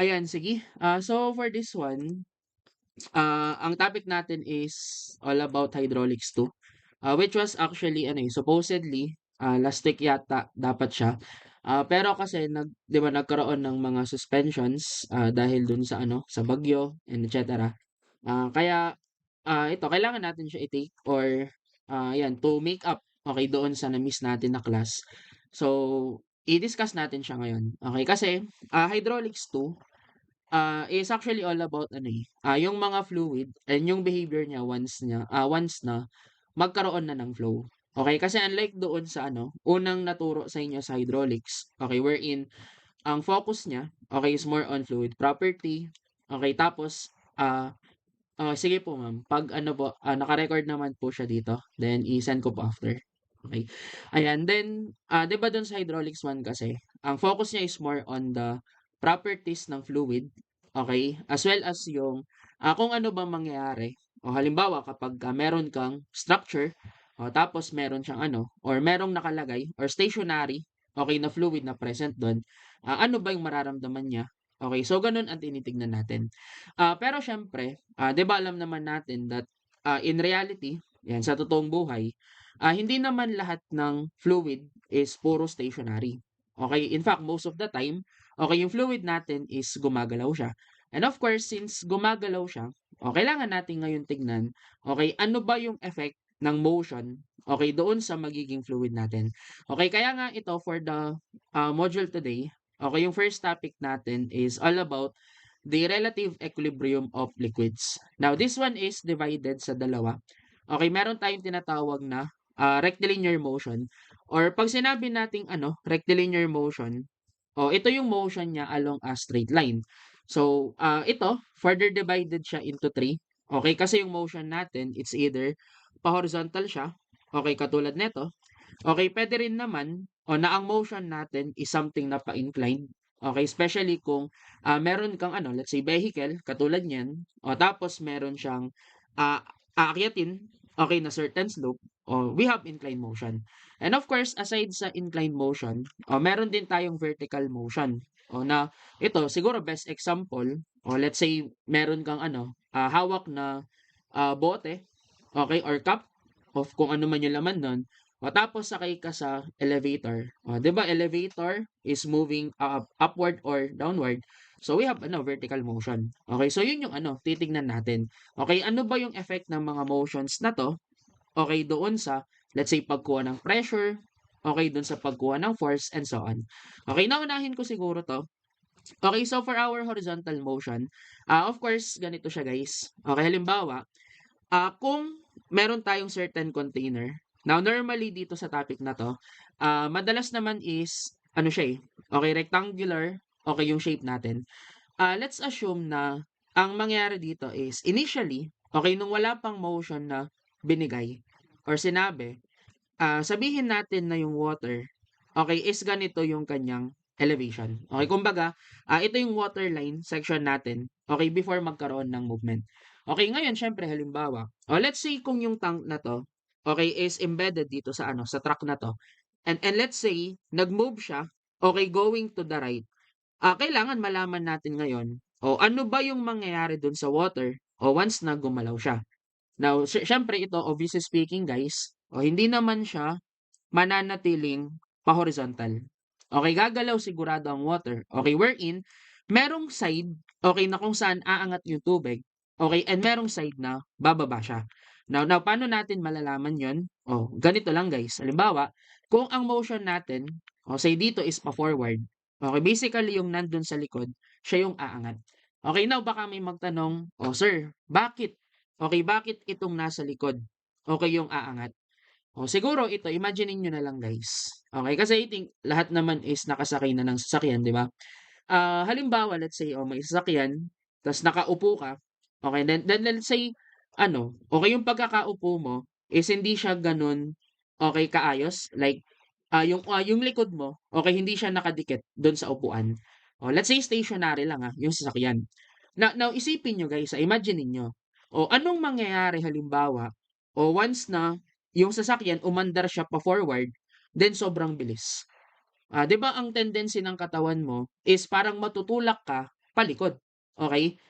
Ayan, sige. So for this one, ang topic natin is all about hydraulics 2, which was actually ano, supposedly, last week yata dapat siya. Pero kasi 'di ba nagkaroon ng mga suspensions, dahil dun sa ano, sa bagyo and et cetera. Kaya, ito kailangan natin siya i-take or, 'yan to make up, okey, doon sa na-miss natin na class. So, i-discuss natin siya ngayon, okey? Kasi, hydraulics 2, is actually all about ano, yung mga fluid and yung behavior niya once na magkaroon na ng flow. Okey, kasi unlike doon sa ano, unang naturo sa inyo sa hydraulics, okey, wherein ang focus niya, okey, is more on fluid property, okey, tapos, sige po ma'am, 'pag ano po, naka-record naman po siya dito, then i-send ko po after. Okey. Ayan, then, 'di ba dun sa hydraulics 1 kasi, ang focus niya is more on the properties ng fluid, okey? As well as yung, kung ano bang mangyayari o halimbawa kapag, meron kang structure, tapos meron siyang ano or merong nakalagay or stationary, okey, na fluid na present dun, ano ba yung mararamdaman niya? Okey, so ganun ang tinitignan natin. Pero siyempre, 'di ba alam naman natin that, in reality, 'yan sa totoong buhay, hindi naman lahat ng fluid is puro stationary. Okay, in fact, most of the time, okay, yung fluid natin is gumagalaw siya. And of course, since gumagalaw siya, kailangan natin ngayon tignan, okay, ano ba yung effect ng motion, okay, doon sa magiging fluid natin. Okay, kaya nga ito for the, module today, okay, yung first topic natin is all about the relative equilibrium of liquids. Now, this one is divided sa dalawa. Okay, meron tayong tinatawag na, rectilinear motion or 'pag sinabi nating ano, rectilinear motion, ito yung motion niya along a straight line. So, ito further divided siya into three. Okay, kasi yung motion natin it's either pa-horizontal siya, okay, katulad nito. Okay, puwede rin naman na ang motion natin is something na pa-inclined. Okay, especially kung, meron kang ano, let's say vehicle katulad niyan, tapos meron siyang, ah, aakyatin, okay, na certain slope, we have inclined motion. And of course, aside sa inclined motion, meron din tayong vertical motion, na ito siguro best example, let's say meron kang ano, hawak na, bote, okay, or cup of kung ano man yung laman nun. Tapos sakay ka sa elevator. 'Di ba elevator is moving upward or downward. So we have ano, vertical motion. Okay, so yun yung ano, titignan natin. Okay, ano ba yung effect ng mga motions na 'to, okay, doon sa let's say pagkuha ng pressure, okay, doon sa pagkuha ng force and so on. Okay, naunahin ko siguro 'to. Okay, so for our horizontal motion, of course ganito siya guys. Okay, halimbawa, kung meron tayong certain container, now normally dito sa topic na 'to, madalas naman is ano siya, okey rectangular, okay yung shape natin. Let's assume na ang mangyayari dito is initially, okay nung wala pang motion na binigay or sinabi, sabihin natin na yung water, okay is ganito yung kanyang elevation. Okay, kumbaga, ito yung water line section natin, okay before magkaroon ng movement. Okay, ngayon siyempre halimbawa, let's say kung yung tank na 'to, okay is embedded dito sa ano, sa truck na 'to, and let's say nag-move siya, okay going to the right. Kailangan malaman natin ngayon, ano ba yung mangyayari dun sa water, once na gumalaw siya. Now, siyempre ito obviously speaking guys, hindi naman siya mananatiling pa-horizontal. Okay, gagalaw sigurado ang water. Okay, wherein merong side, okay na kung saan aangat yung tubig, okay and merong side na bababa siya. Now paano natin malalaman yon? Ganito lang guys. Halimbawa, kung ang motion natin, say dito is pa-forward, okay basically yung nandun sa likod, siya yung aangat. Okay, now baka may magtanong, sir, bakit? Okay, bakit itong nasa likod, okay yung aangat? Siguro ito imaginin niyo na lang guys, okey? Kasi I think lahat naman is nakasakay na ng sasakyan, 'di ba? Halimbawa let's say, may sasakyan ta's nakaupo ka, okey then let's say ano, okey yung pagkakaupo mo is hindi siya gano'n, okey kaayos like, yung likod mo, okey hindi siya nakadikit do'n sa upuan. Let's say stationary lang, yung sasakyan. Now isipin niyo guys, imagine ninyo, anong mangyayari halimbawa, once na yung sasakyan umandar siya pa-forward, then sobrang bilis. 'Di ba ang tendency ng katawan mo is parang matutulak ka palikod, okey?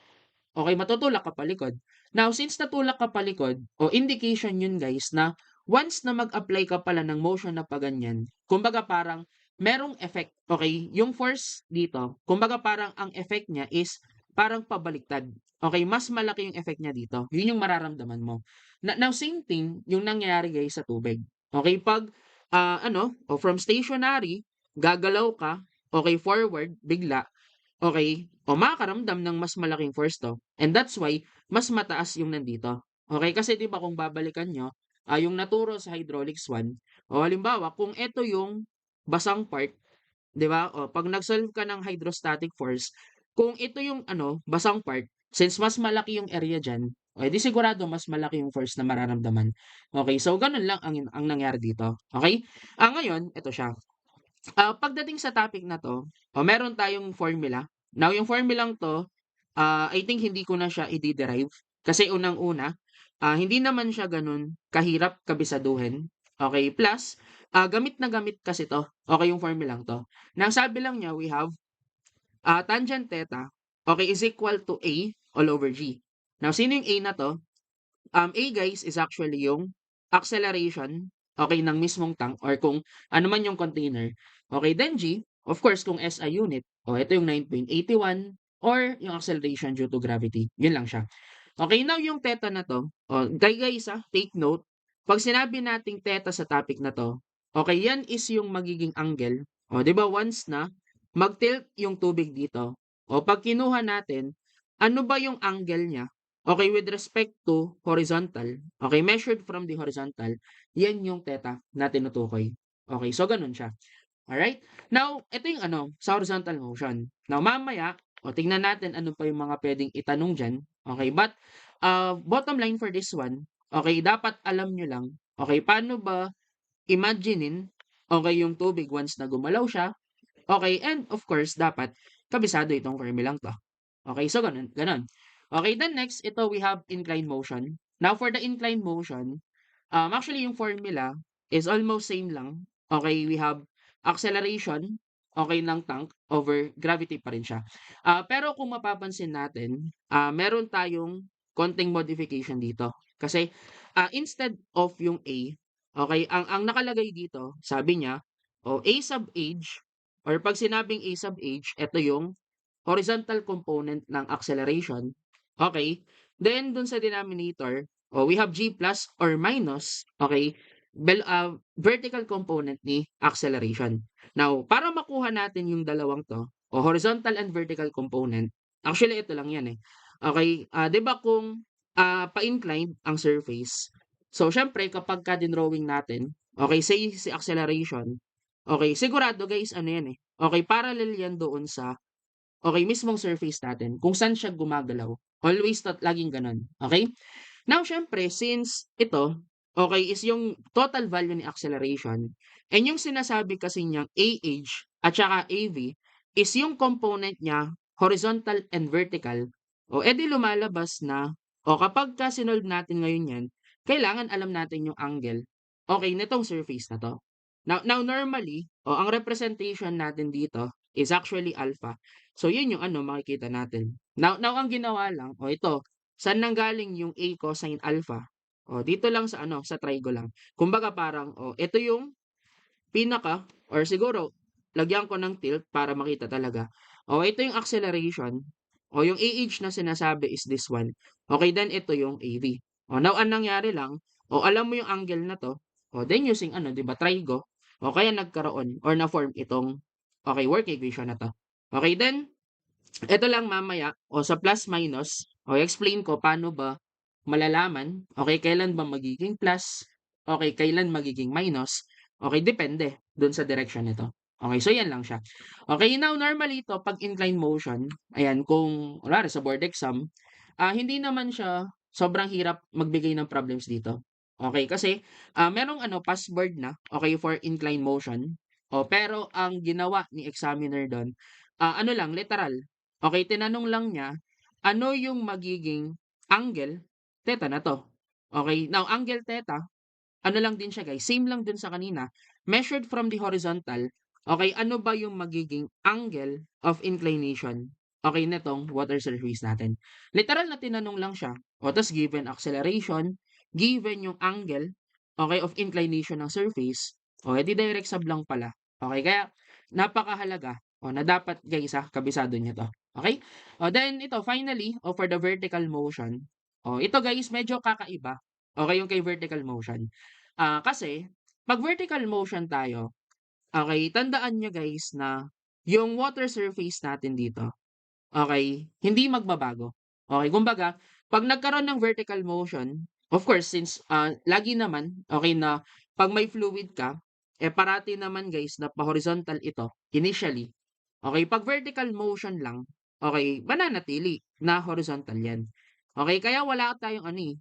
Okey, matutulak ka palikod. Now since natulak ka palikod, indication yun guys na once na mag-apply ka pala ng motion na pa-ganyan, kumbaga parang merong effect, okey? Yung force dito, kumbaga parang ang effect niya is parang pabaliktad, okey? Mas malaki yung effect niya dito, yun yung mararamdaman mo. Now same thing yung nangyayari guys sa tubig, okey? 'Pag, from stationary, gagalaw ka, okey, forward bigla, okey, makakaramdam ng mas malaking force 'to and that's why mas mataas yung nandito. Okey, kasi 'di ba kung babalikan niyo, yung naturo sa hydraulics 1, halimbawa kung eto yung basang part, 'di ba, 'pag nag-solve ka ng hydrostatic force, kung ito yung basang part, since mas malaki yung area diyan, di sigurado mas malaki yung force na mararamdaman. Okey, so ganun lang ang nangyari dito, okey? Ngayon eto siya. Pagdating sa topic na 'to, meron tayong formula. Now yung formulang 'to, I think hindi ko na siya ide-derive kasi unang-una, hindi naman siya gano'n kahirap kabisaduhin, okey? Plus, gamit na gamit kasi 'to, okey, yung formulang 'to. Na ang sabi lang niya we have, tangent theta, okey, is equal to A all over G. Now sino yung A na 'to? A guys is actually yung acceleration, okay, ng mismong tank or kung ano man yung container. Okay, then G, of course, kung SI unit, ito yung 9.81 or yung acceleration due to gravity. Yun lang siya. Okay, now yung theta na to, guys, take note. Pag sinabi nating theta sa topic na to, okay, yan is yung magiging angle. Di ba once na mag-tilt yung tubig dito, pag kinuha natin, ano ba yung angle niya? Okay, with respect to horizontal, okay, measured from the horizontal, yan yung theta na tinutukoy. Okay, so ganun siya. Alright? Now, ito yung sa horizontal motion. Now, mamaya, tingnan natin ano pa yung mga pwedeng itanong dyan. Okay, but bottom line for this one, okay, dapat alam nyo lang, okay, paano ba imaginein, okay, yung tubig once na gumalaw siya, okay, and of course, dapat kabisado itong formulang to. Okay, so ganun, ganun. Okay, then next, ito we have inclined motion. Now, for the inclined motion, actually yung formula is almost same lang. Okay, we have acceleration, okay, ng tank over gravity pa rin siya. Pero kung mapapansin natin, meron tayong konting modification dito. Kasi instead of yung A, okay, ang nakalagay dito, sabi niya, A sub h, or pag sinabing A sub h, ito yung horizontal component ng acceleration. Okay? Then, dun sa denominator, we have g plus or minus, okay, vertical component ni acceleration. Now, para makuha natin yung dalawang to, horizontal and vertical component, actually ito lang yan eh. Okay, 'di ba kung pa-inclined ang surface, so syempre kapag ka dinrawing natin, okay, say si acceleration, okay, sigurado guys ano yan eh, okay, parallel yan doon sa okay, mismong surface natin kung saan siya gumagalaw. Always laging gano'n, okay? Now siyempre since ito, okay, is yung total value ni acceleration and yung sinasabi kasi niyang AH at saka AV is yung component niya horizontal and vertical, edi lumalabas na, kapagka sinolve natin ngayon 'yan, kailangan alam natin yung angle, okay, nitong surface na 'to. Now normally, ang representation natin dito is actually alpha. So yun yung makikita natin. Now ang ginawa lang, ito, saan nanggaling yung A cosine alpha? Dito lang sa sa trigo lang. Kumbaga parang, ito yung pinaka or siguro lagyan ko ng tilt para makita talaga. Ito yung acceleration. Yung AH na sinasabi is this one. Okay, then ito yung AV. Now ang nangyari lang, alam mo yung angle na to, then using 'di ba, trigo, kaya nagkaroon or na-form itong okay, work equation na 'to. Okay, then eto lang mamaya sa plus minus, explain ko paano ba malalaman, okay, kailan ba magiging plus, okay, kailan magiging minus, okay, depende dun sa direction nito. Okay, so yan lang siya. Okay, now normally ito 'pag inclined motion, ayan kung kunwari sa board exam, hindi naman siya sobrang hirap magbigay ng problems dito. Okay, kasi merong password na, okay, for inclined motion. Pero ang ginawa ni examiner dun, lang literal. Okay, tinanong lang niya, ano yung magiging angle theta na 'to. Okay, now angle theta, ano lang din siya guys, same lang dun sa kanina, measured from the horizontal, okay, ano ba yung magiging angle of inclination? okay, nitong water surface natin. Literal na tinanong lang siya, o tas given acceleration, given yung angle, okay, of inclination ng surface, o edi direct sub lang pala. Okay, kaya napakahalaga o na dapat guys kabisado niyo to. Okay? O then ito finally, o for the vertical motion, o ito guys medyo kakaiba. Okay, yung kay vertical motion. Kasi pag vertical motion tayo, okay, tandaan niyo guys na yung water surface natin dito, okay, hindi magbabago. Okay, kumbaga, 'pag nagkaroon ng vertical motion, of course since, lagi naman, okay, na 'pag may fluid ka, parati naman guys na pa-horizontal ito initially. Okay, 'pag vertical motion lang, okay, mananatili na horizontal 'yan. Okay, kaya wala tayong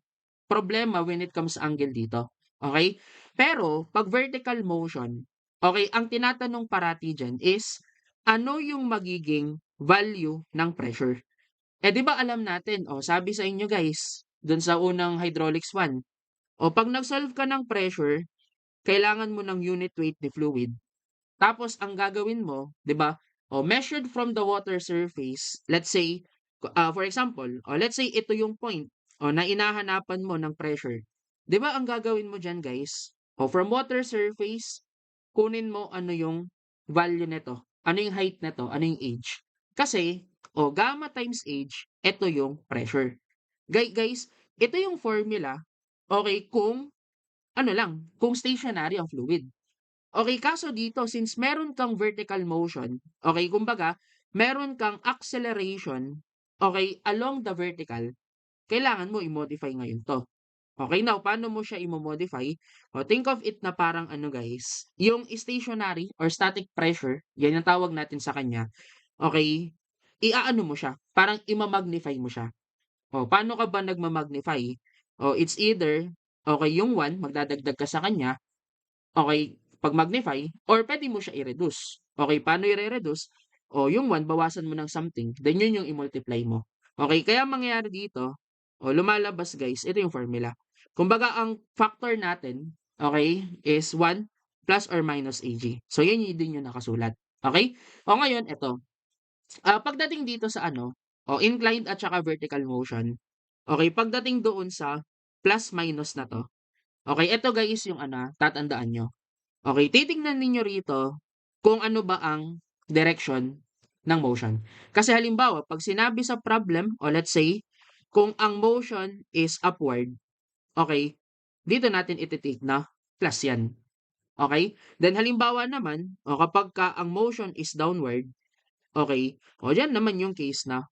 problema when it comes sa angle dito. Okay? Pero 'pag vertical motion, okay, ang tinatanong parati diyan is ano yung magiging value ng pressure? 'Di ba alam natin, sabi sa inyo guys, dun sa unang hydraulics 1, 'pag nag-solve ka ng pressure, kailangan mo ng unit weight ni fluid. Tapos ang gagawin mo, 'di ba, measured from the water surface, let's say, for example, let's say ito yung point, na hinahanapan mo ng pressure. 'Di ba ang gagawin mo diyan guys, from water surface, kunin mo ano yung value nito, ano yung height nito, ano yung age. Kasi, gamma times age, ito yung pressure. Guys, ito yung formula, okay, kung ano lang, kung stationary ang fluid. Okay, kaso dito since meron kang vertical motion, okay, kumbaga meron kang acceleration, okay, along the vertical, kailangan mo i-modify ngayon 'to. Okay, now paano mo siya imo-modify? Think of it na parang ano guys, yung stationary or static pressure, yan ang tawag natin sa kanya, okay, iaano mo siya, parang ima-magnify mo siya. Paano ka ba nagma-magnify? It's either, okay, yung 1 magdadagdag ka sa kanya. Okay, 'pag magnify or puwede mo siya i-reduce. Okay, paano ire-reduce? Yung 1 bawasan mo ng something, then yun yung i-multiply mo. Okay, kaya ang mangyayari dito, lumalabas guys, ito yung formula. Kumbaga ang factor natin, okay, is 1 plus or minus Ag. So yan yun din yung nakasulat. Okay? Ngayon eto, pagdating dito sa inclined at saka vertical motion, okay, pagdating doon sa plus minus na 'to, okay, eto guys yung tatandaan niyo. Okay, titingnan ninyo rito kung ano ba ang direction ng motion. Kasi halimbawa, 'pag sinabi sa problem o let's say, kung ang motion is upward, okay, dito natin iti-take na plus 'yan, okay? Then halimbawa naman, kapagka ang motion is downward, okay, diyan naman yung case na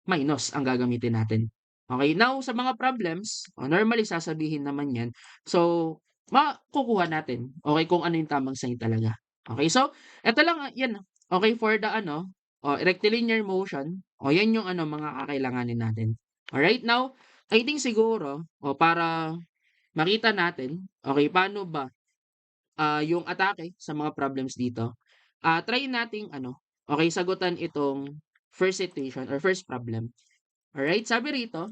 minus ang gagamitin natin. Okay, now sa mga problems, normally sasabihin naman 'yan. So, makukuha natin, okay, kung ano yung tamang sign talaga. Okay, so eto lang, 'yan, okay, for the rectilinear motion, 'yan yung mga kakailanganin natin. Alright, now I think siguro, para makita natin, okay, paano ba, yung atake sa mga problems dito, try nating okay, sagutan itong first situation or first problem. Alright, sabi rito,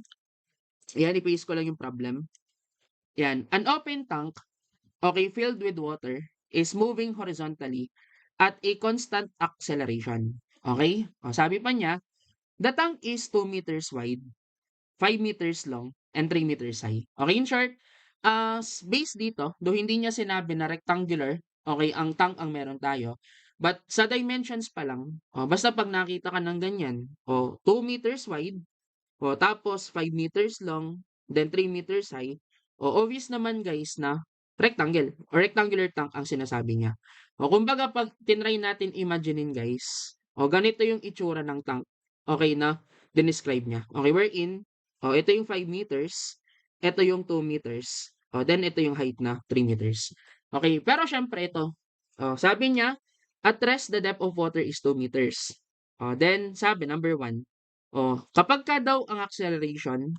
ayan, i-paste ko lang yung problem. Yan, an open tank, okay, filled with water, is moving horizontally at a constant acceleration. Okay? Sabi pa niya, the tank is 2 meters wide, 5 meters long, and 3 meters high. Okay, in short, based dito, though hindi niya sinabi na rectangular, okay, ang tank ang meron tayo, but sa dimensions pa lang, basta pag nakita ka ng ganyan, 2 meters wide, tapos 5 meters long, then 3 meters high. Obvious naman guys na rectangle or rectangular tank ang sinasabi niya. Kumbaga 'pag tinry natin imaginein guys, ganito yung itsura ng tank, okay, na dinescribe niya. Okay, wherein, ito yung 5 meters, ito yung 2 meters, then ito yung height na 3 meters. Okay, pero siyempre ito, sabi niya, at rest the depth of water is 2 meters. Then sabi number 1, kapagka daw ang acceleration,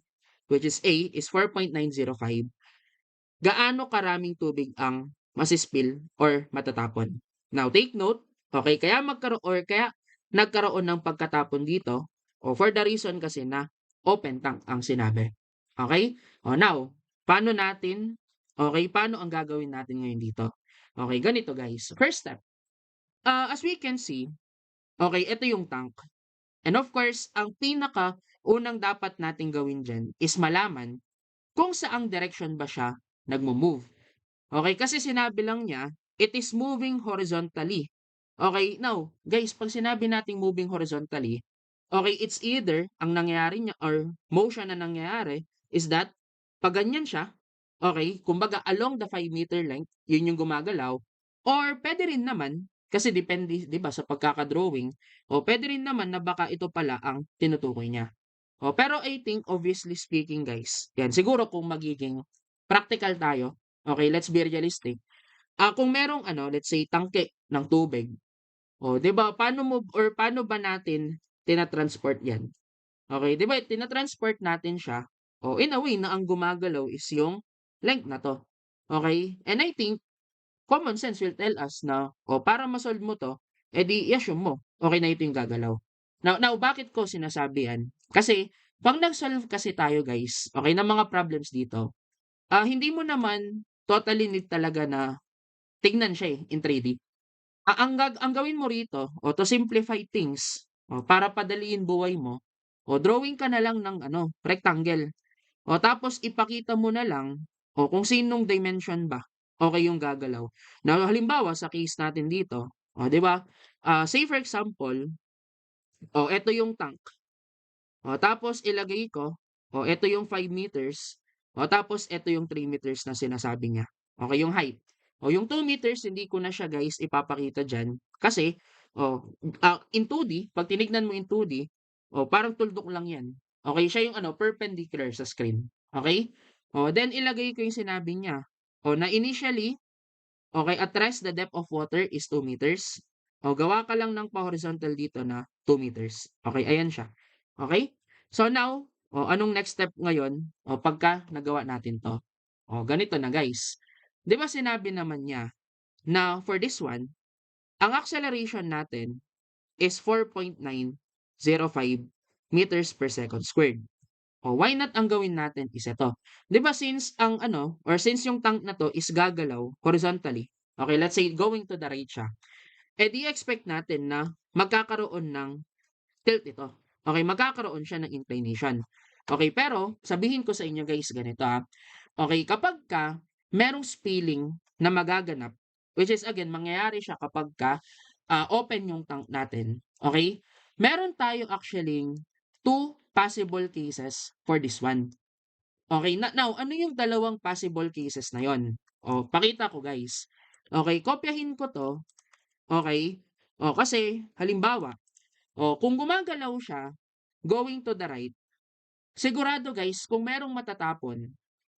which is A, is 4.905, gaano karaming tubig ang masi-spill or matatapon? Now, take note, okay, kaya nagkaroon ng pagkatapon dito, for the reason kasi na open tank ang sinabi. Okay? Now, paano ang gagawin natin ngayon dito? Okay, ganito guys. First step, as we can see, okay, ito yung tank. And of course, ang pinakaunang dapat nating gawin diyan is malaman kung saang direksyon ba siya nagmo-move. Okey, kasi sinabi lang niya, it is moving horizontally. Okey, now guys 'pag sinabi nating moving horizontally, okey, it's either ang nangyayari niya or motion na nangyayari is that 'pag ganyan siya, okey, kumbaga along the 5 meter length, yun yung gumagalaw or puwede rin naman kasi depende 'di ba sa pagkaka-drawing, o puwede rin naman na baka ito pala ang tinutukoy niya. Pero I think obviously speaking guys, 'yan siguro kung magiging practical tayo, okay, let's be realistic. Kung merong ano, let's say tangke ng tubig, 'di ba paano ba natin tina-transport 'yan? Okay, 'di ba tina-transport natin siya, in a way na ang gumagalaw is yung length na 'to, okay? And I think common sense will tell us na, para ma-solve mo 'to, i-assume mo, okay na ito yung gagalaw. Now bakit ko sinasabi 'yan? Kasi 'pag nag-solve kasi tayo guys, okay, ng mga problems dito, hindi mo naman totally need talaga na tignan siya, in 3D. Ang gawin mo rito, to simplify things, para padaliin buhay mo, drawing ka na lang ng ano, rectangle. Tapos ipakita mo na lang, kung sinong dimension ba, okay yung gagalaw. Na halimbawa sa case natin dito, 'di ba, say for example, eto yung tank. Tapos ilagay ko, eto yung 5 meters, tapos eto yung 3 meters na sinasabi niya. Okay yung height. Yung 2 meters hindi ko na siya guys ipapakita diyan kasi, in 2D 'pag tinignan mo in 2D, parang tuldok lang 'yan. Okay siya yung ano, perpendicular sa screen, okay. Then ilagay ko yung sinabi niya, na initially, okay, at rest the depth of water is 2 meters. Gawa ka lang ng pa-horizontal dito na 2 meters. Okay, ayan siya. Okay? So now, anong next step ngayon, pagka nagawa natin 'to? Ganito na guys. 'Di ba sinabi naman niya na for this one, ang acceleration natin is 4.905 meters per second squared. Why not ang gawin natin is ito. 'Di ba since ang ano, or since yung tank na 'to is gagalaw horizontally, okay, let's say going to the right siya, di expect natin na magkakaroon ng tilt ito. Okay, magkakaroon siya ng inclination. Okay, pero sabihin ko sa inyo guys ganito, Okay, kapagka merong spilling na magaganap, which is again mangyayari siya kapagka, open yung tank natin, okay? Meron tayo actually two possible cases for this one. Okay, now ano yung dalawang possible cases na yon? Pakita ko guys. Okay, kopyahin ko 'to, okay? Kasi halimbawa, kung gumagalaw siya going to the right, sigurado guys kung merong matatapon,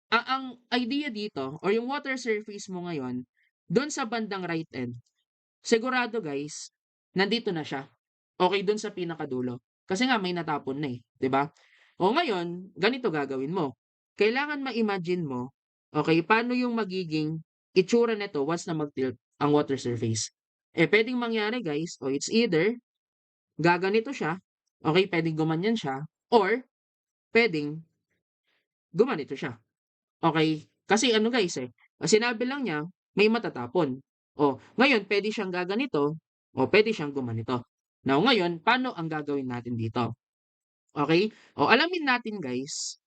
ang idea dito or yung water surface mo ngayon, dun sa bandang right end, sigurado guys, nandito na siya. Okay, dun sa pinakadulo. Kasi nga may natapon na, 'di ba? Ngayon, ganito gagawin mo. Kailangan ma-imagine mo, okay, paano yung magiging itsura nito once na mag-tilt ang water surface. Puwedeng mangyari guys, it's either gaganito siya, okay, puwedeng gumanyan siya, or puwedeng gumanito siya. Okay, kasi ano guys, sinabi lang niya may matatapon. Ngayon puwede siyang gaganito o puwede siyang gumanito. Now ngayon, paano ang gagawin natin dito? Okay, alamin natin guys,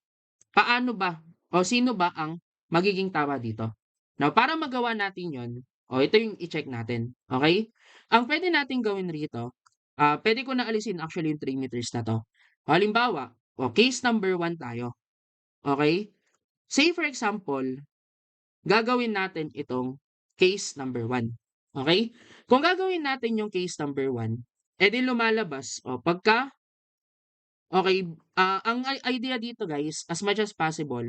paano ba sino ba ang magiging tama dito. Now para magawa natin 'yon, ito yung i-check natin, okay. Ang puwede nating gawin rito, puwede ko na alisin actually yung 3 meters na 'to. Halimbawa, case number 1 tayo, okay. Say for example, gagawin natin itong case number 1, okay? Kung gagawin natin yung case number 1, di lumalabas, pagka okay, ang idea dito guys, as much as possible,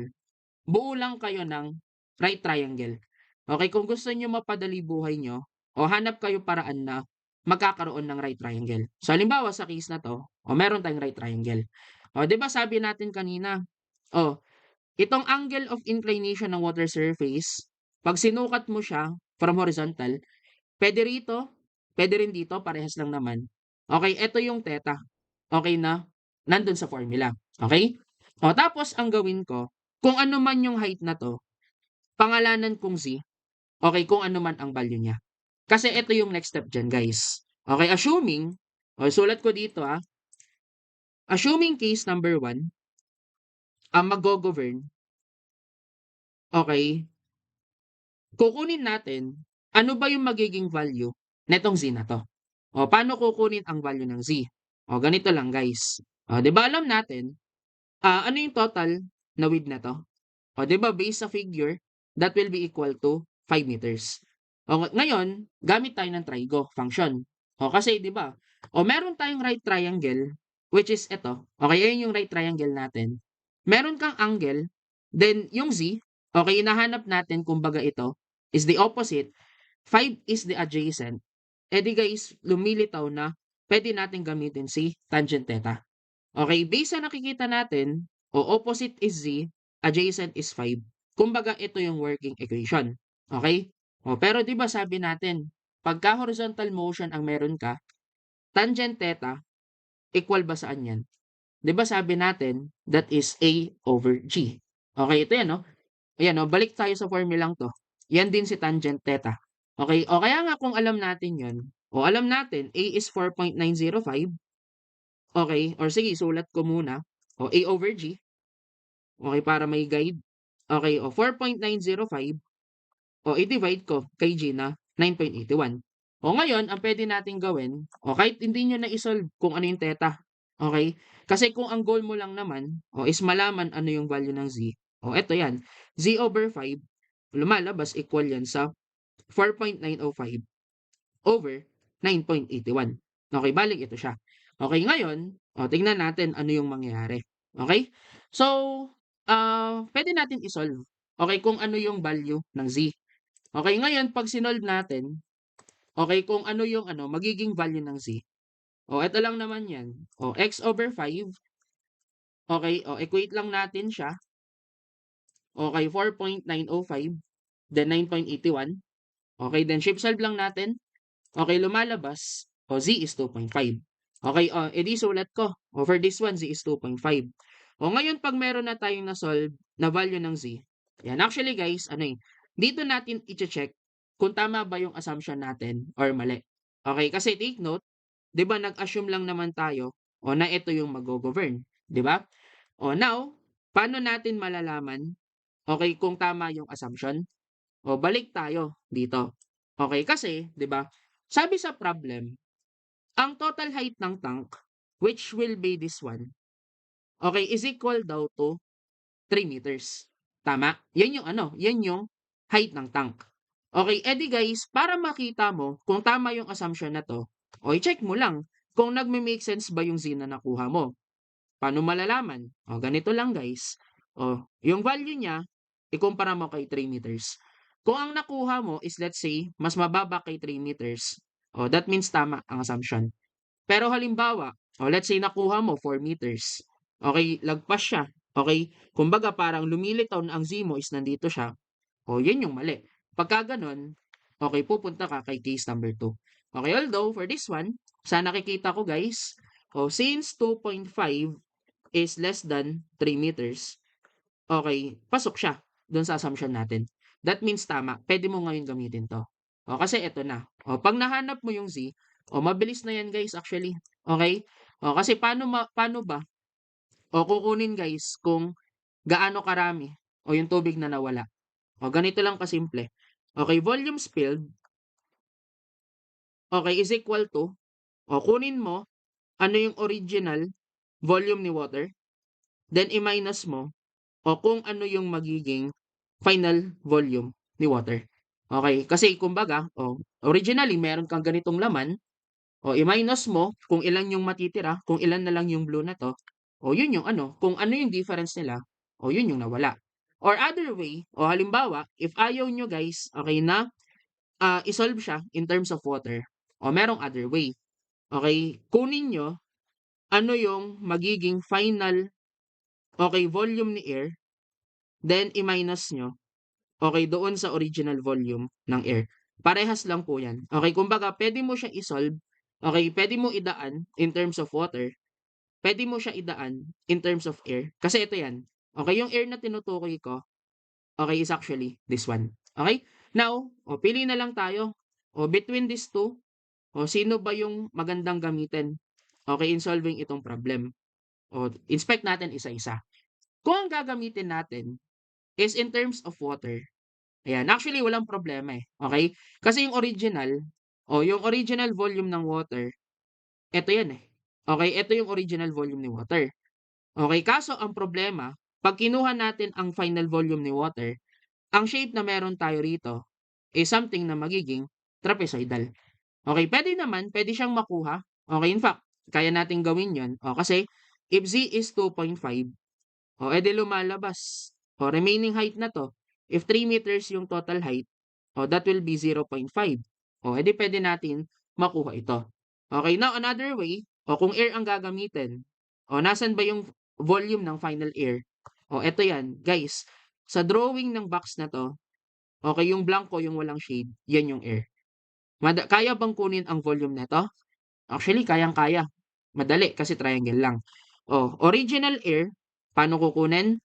buo lang kayo ng right triangle. Okay, kung gusto niyo mapadali buhay niyo, hanap kayo paraan na magkakaroon ng right triangle. So halimbawa sa case na 'to, meron tayong right triangle. 'Di ba sabi natin kanina, oh, itong angle of inclination ng water surface, 'pag sinukat mo siya from horizontal, puwede rito, puwede rin dito, parehas lang naman. Okay, eto yung theta, okay na, nandun sa formula, okay. Tapos ang gawin ko, kung ano man yung height na 'to, pangalanan kong z, okay, kung ano man ang value niya. Kasi eto yung next step diyan guys. Okay, assuming, sulat ko dito, assuming case number 1, ang maggo-govern, okay, kukunin natin, ano ba yung magiging value netong z na 'to? O paano kukunin ang value ng z? O ganito lang guys, 'di ba alam natin, ano yung total na width na 'to? O 'di ba based sa figure, that will be equal to 5 meters. O ngayon, gamit tayo ng trigo function. O kasi 'di ba, o meron tayong right triangle, which is ito, okey ayan yung right triangle natin. Meron kang angle, then yung z, okey hinahanap natin kumbaga ito is the opposite, 5 is the adjacent, eh di guys lumilitaw na puwede nating gamitin si tangent theta. Okay, based sa nakikita natin, o opposite is z, adjacent is 5. Kumbaga ito yung working equation. Okay? O pero 'di ba sabi natin, pagka horizontal motion ang meron ka, tangent theta equal ba saan 'yan? 'Di ba sabi natin, that is A over G. Okay, ito 'yan, no? Ayan, no? Balik tayo sa formulang 'to. Yan din si tangent theta. Okay? O kaya nga kung alam natin 'yon, o alam natin A is 4.905. Okay, or sige sulat ko muna, o A over G, okay para may guide. Okay, o 4.905, o i-divide ko kay G na 9.81. O ngayon, ang pwede nating gawin, o kahit hindi nyo na-isolve kung ano yung theta, okay? Kasi kung ang goal mo lang naman, o is malaman ano yung value ng Z, o eto yan, Z over 5, lumalabas equal yan sa 4.905 over 9.81. Okay, balik ito siya. Okay, ngayon, tingnan natin ano yung mangyayari. Okay? So, pwede natin isolve. Okay, kung ano yung value ng z. Okay, ngayon, pag sinolve natin, okay, kung ano yung magiging value ng z. Ito lang naman yan. X over 5. Okay, equate lang natin siya. Okay, 4.905. Then 9.81. Okay, then shift solve lang natin. Okay, lumalabas, Z is 2.5. Okay, edi sulat ko. For this one, Z is 2.5. Ngayon, pag meron na tayong na-solve na value ng Z, yan, actually guys, dito natin i-check kung tama ba yung assumption natin or mali. Okay, kasi take note, di ba nag-assume lang naman tayo na ito yung mag-govern. Di ba? Now, paano natin malalaman, okay, kung tama yung assumption? Balik tayo dito. Okay, kasi, di ba, sabi sa problem, ang total height ng tank, which will be this one, okay, is equal daw to 3 meters. Tama? Yan yung height ng tank. Okay, edi guys, para makita mo kung tama yung assumption na to, i-check mo lang kung nagme-make sense ba yung z na nakuha mo. Paano malalaman? Ganito lang guys. Yung value niya, ikumpara mo kay 3 meters. Kung ang nakuha mo is let's say, mas mababa kay 3 meters, that means tama ang assumption. Pero halimbawa, let's say nakuha mo 4 meters. Okay, lagpas siya. Okay, kumbaga parang lumilitaw na ang z mo is nandito siya. Yun yung mali. Pagka ganun, okay, pupunta ka kay case number 2. Okay, although for this one, sa nakikita ko guys, since 2.5 is less than 3 meters, okay, pasok siya doon sa assumption natin. That means tama. Pwede mo ngayon gamitin to. Kasi ito na. Pag nahanap mo yung Z, mabilis na yan guys actually. Okay? Kasi paano ba? Kukunin guys kung gaano karami yung tubig na nawala. Ganito lang kasimple. Okay, volume spilled, okay, is equal to, kunin mo, ano yung original volume ni water, then i-minus mo, kung ano yung magiging final volume ni water. Okay, kasi kumbaga, originally meron kang ganitong laman, i-minus mo kung ilan yung matitira, kung ilan na lang yung blue na 'to, yun yung kung ano yung difference nila, yun yung nawala. Or other way, halimbawa, if ayaw nyo guys, okay na, i-solve siya in terms of water, merong other way. Okay, kunin nyo ano yung magiging final, okay, volume ni air, then i-minus nyo, okay, doon sa original volume ng air. Parehas lang po yan. Okay, kumbaga, pwede mo siya i-solve, okay, pwede mo idaan in terms of water, pwede mo siya idaan in terms of air. Kasi ito yan. Okay, yung air na tinutukoy ko, okay, is actually this one. Okay? Now, pili na lang tayo. Between these two, sino ba yung magandang gamitin? Okay, in solving itong problem. O inspect natin isa-isa. Kung ang gagamitin natin is in terms of water, ayan, actually walang problema, eh, okey? Kasi yung original volume ng water, eto yan, eh, okey? Eto yung original volume ni water, okey? Kaso ang problema, 'pag kinuha natin ang final volume ni water, ang shape na meron tayo rito is something na magiging trapezoidal. Okey, puwede siyang makuha, okey, in fact, kaya nating gawin 'yun, kasi if z is 2.5, lumalabas, remaining height na 'to, if 3 meters yung total height, that will be 0.5. Puwede natin makuha ito. Okay, now another way, kung air ang gagamitin, nasaan ba yung volume ng final air? Eto 'yan, guys, sa drawing ng box na 'to, okey, yung blanko, yung walang shade, 'yan yung air. Kaya bang kunin ang volume nito? Actually, kayang-kaya. Madali kasi triangle lang. Original air, paano kukunin?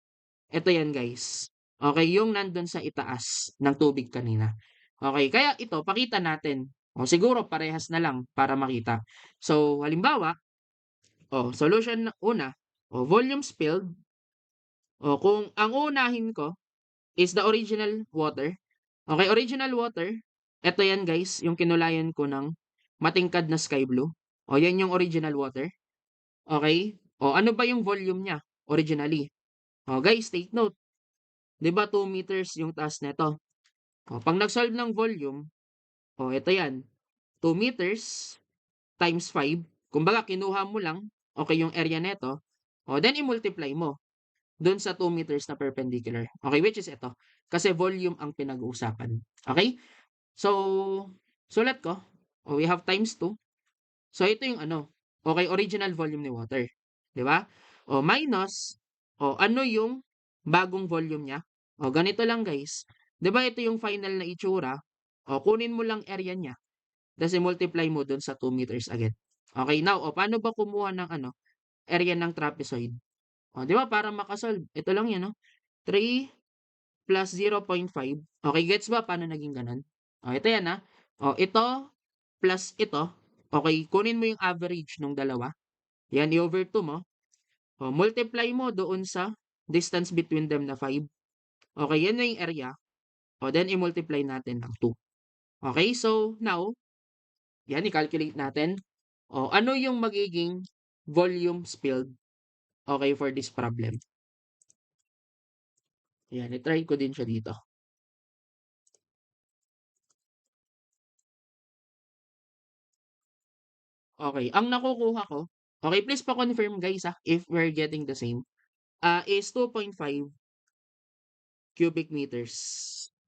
Ito yan, guys. Okay, yung nandun sa itaas ng tubig kanina. Okay, kaya ito pakita natin. Siguro parehas na lang para makita. So, halimbawa, solution na una, volume spilled. Kung ang uunahin ko is the original water. Okay, original water. Ito yan, guys, yung kinulayan ko ng matingkad na sky blue. Yan yung original water. Okay? Ano ba yung volume niya originally? Guys, take note. 'Di ba 2 meters yung taas nito? 'Pag nag-solve ng volume, ito yan, 2 meters times 5. Kumbaga kinuha mo lang, okay, yung area nito, then i-multiply mo dun sa 2 meters na perpendicular. Okay, which is ito. Kasi volume ang pinag-uusapan. Okay? So, sulat ko. We have times 2. So, ito yung ano, okay, original volume ni water. 'Di ba? Minus, ano yung bagong volume niya? Ganito lang, guys. 'Di ba ito yung final na itsura? Kunin mo lang area niya, tapos i-multiply mo dun sa 2 meters again. Okay, now, paano ba kumuha ng ano, area ng trapezoid? 'Di ba para makasolve, ito lang 'yan, 3 plus 0.5. Okay, gets ba paano naging gano'n? Ito 'yan, ito plus ito, okay, kunin mo yung average nung dalawa. 'Yan, i-over 2 mo. Multiply mo doon sa distance between them na 5. Okay, 'yan na yung area. Then i-multiply natin ng 2. Okay, so now, 'yan i-calculate natin. Ano yung magiging volume spilled, okay, for this problem? 'Yan, i-try ko din siya dito. Okay, ang nakukuha ko, okay, please pa-confirm, guys, if we're getting the same, is 2.5 cubic meters.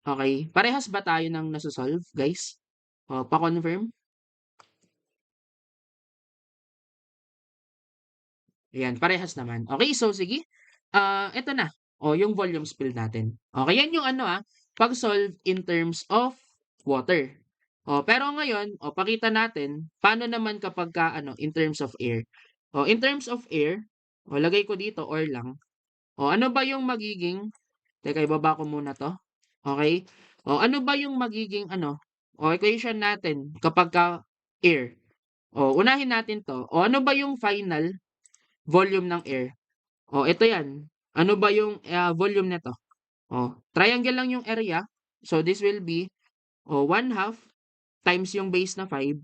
Okay, parehas ba tayo ng naso-solve, guys? Pa-confirm. Ayan, parehas naman. Okay, so sige. Eto na. Yung volume spill natin. Okay, yan yung ano, pag-solve in terms of water. Pero ngayon, pakita natin paano naman kapagka ano, in terms of air. In terms of air, lagay ko dito or lang. Ano ba yung magiging, teka, ibaba ko muna 'to. Okay? Ano ba yung magiging ano, equation natin kapagka air? Unahin natin 'to. Ano ba yung final volume ng air? Ito 'yan. Ano ba yung, volume nito? Triangle lang yung area. So, this will be, 1/2 times yung base na 5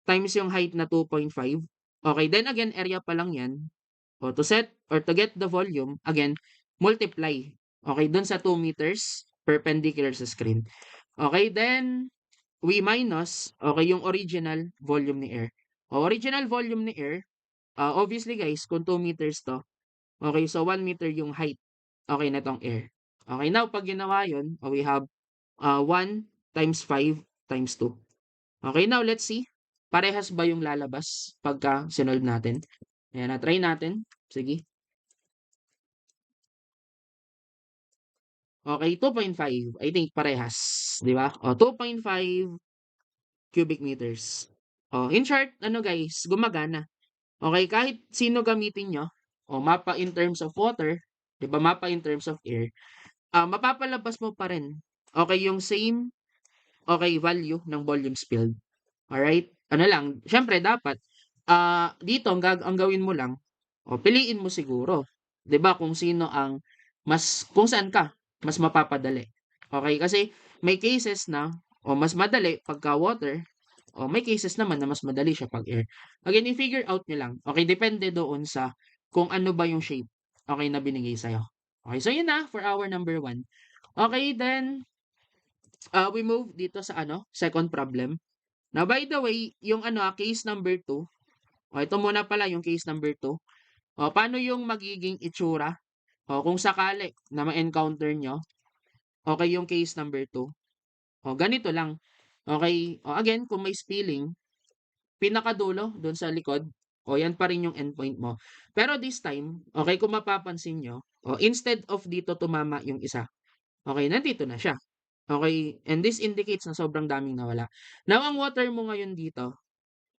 times yung height na 2.5. Okay, then again, area pa lang 'yan. To set or to get the volume, again, multiply. Okay, dun sa 2 meters perpendicular sa screen. Okay, then we minus, okay, yung original volume ni air. Original volume ni air, obviously, guys, kung 2 meters 'to, okay, so 1 meter yung height, okay, nitong air. Okay, now 'pag ginawa yun, we have, 1 times 5 times 2. Okay, now let's see, parehas ba yung lalabas pagka sinolve natin? Ayan, try natin. Sige. Okay, 2.5. I think parehas, 'di ba? 2.5 cubic meters. In short, ano, guys, gumagana. Okay, kahit sino gamitin nyo, mapa in terms of water, 'di ba, mapa in terms of air, mapapalabas mo pa rin, okay, yung same, okay, value ng volume spilled. Alright? Ano lang, syempre dapat, dito ang gawin mo lang, O piliin mo siguro, 'di ba, kung sino ang kung saan ka mas mapapadali. Okay? Kasi may cases na o mas madali pagka water o may cases naman na mas madali siya 'pag air. Again, i-figure out niyo lang. Okay, depende doon sa kung ano ba yung shape, okay, na binigay sa'yo. Okay, so yun na for our number 1. Okay, then, we move dito sa ano, second problem. Now, by the way, yung ano, case number 2, o ito muna pala yung case number 2. O, paano yung magiging itsura o kung sakali na ma-encounter nyo, okay, yung case number 2. O, ganito lang. Okay, o again, kung may spilling, pinakadulo do'n sa likod, o 'yan pa rin yung endpoint mo. Pero this time, okey, kung mapapansin niyo, o instead of dito tumama yung isa, okey, nandito na siya. Okey, and this indicates na sobrang daming nawala. Now ang water mo ngayon dito,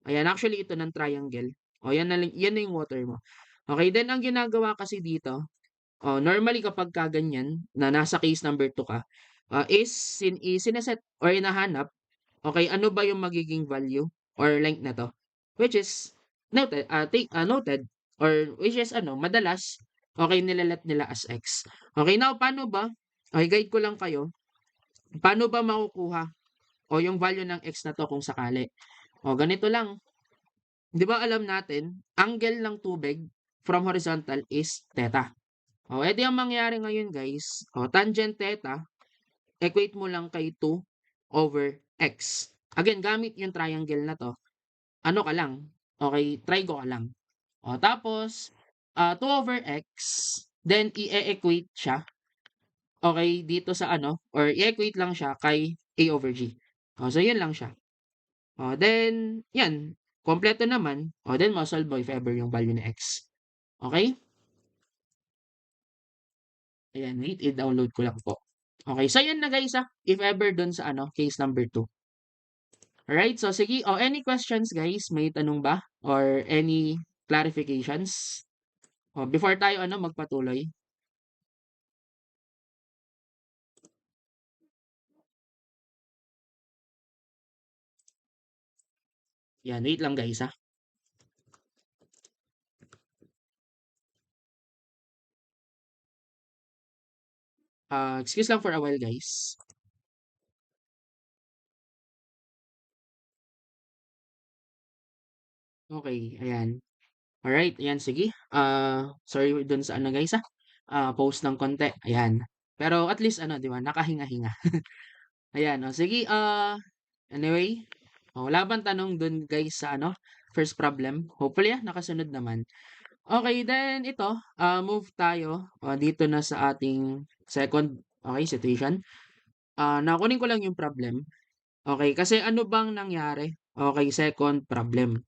ayan, actually ito ng triangle, o 'yan na yung water mo. Okey, then ang ginagawa kasi dito, normally kapagka ganyan na nasa case number 2 ka, is sine-set or hinahanap. Okay, ano ba yung magiging value or length na 'to? Which is noted or which is ano, madalas, okay, nila as x. Okay, now paano ba, okay, guide ko lang kayo, paano ba makukuha o yung value ng x na 'to kung sakali? O ganito lang, 'di ba alam natin, angle ng tubig from horizontal is theta. O edi ang mangyayari ngayon guys, tangent theta, equate mo lang kay 2/x. Again, gamit yung triangle na 'to, ano ka lang, okey, trigo ka lang. O tapos, 2/x, then i-e-equate siya, okey, dito sa ano or i-equate lang siya kay a/g. So yun lang siya. Then 'yan, kumpleto naman, then mo-solve mo if ever yung value ni x. Okey? Ayan, wait, i-download ko lang po. Okey, so yan na guys, if ever dun sa ano, case number 2. Alright, so sige, any questions guys? May tanong ba or any clarifications? Before tayo ano magpatuloy. Yan, wait lang guys, ha. Excuse lang for a while guys. Okay, ayan. Alright, ayan sige. Sorry dun sa ano guys, pause ng konti, ayan. Pero at least ano 'di ba, nakahinga-hinga. Ayan, sige, anyway, wala bang tanong dun guys sa ano, first problem? Hopefully, nakasunod naman. Okay, then ito, move tayo, dito na sa ating second, okay, situation. Na kunin ko lang yung problem. Okay, kasi ano bang nangyari? Okay, second problem.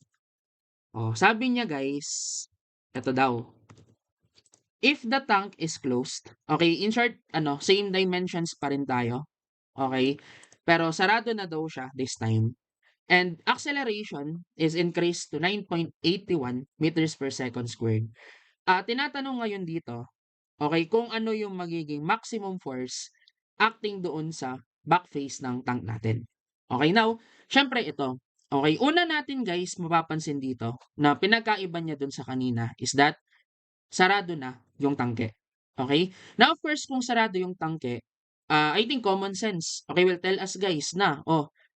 Sabi niya guys, eto daw. If the tank is closed, okay, in short, ano, same dimensions pa rin tayo. Okay, pero sarado na daw siya this time. And acceleration is increased to 9.81 meters per second squared. Tinatanong ngayon dito, okay, kung ano yung magiging maximum force acting doon sa back face ng tank natin. Okay, now, syempre ito. Okay, una natin guys, mapapansin dito na pinagkaiba niya doon sa kanina is that sarado na yung tangke. Okay? Now, of course, kung sarado yung tangke, I think common sense, okay, will tell us guys na,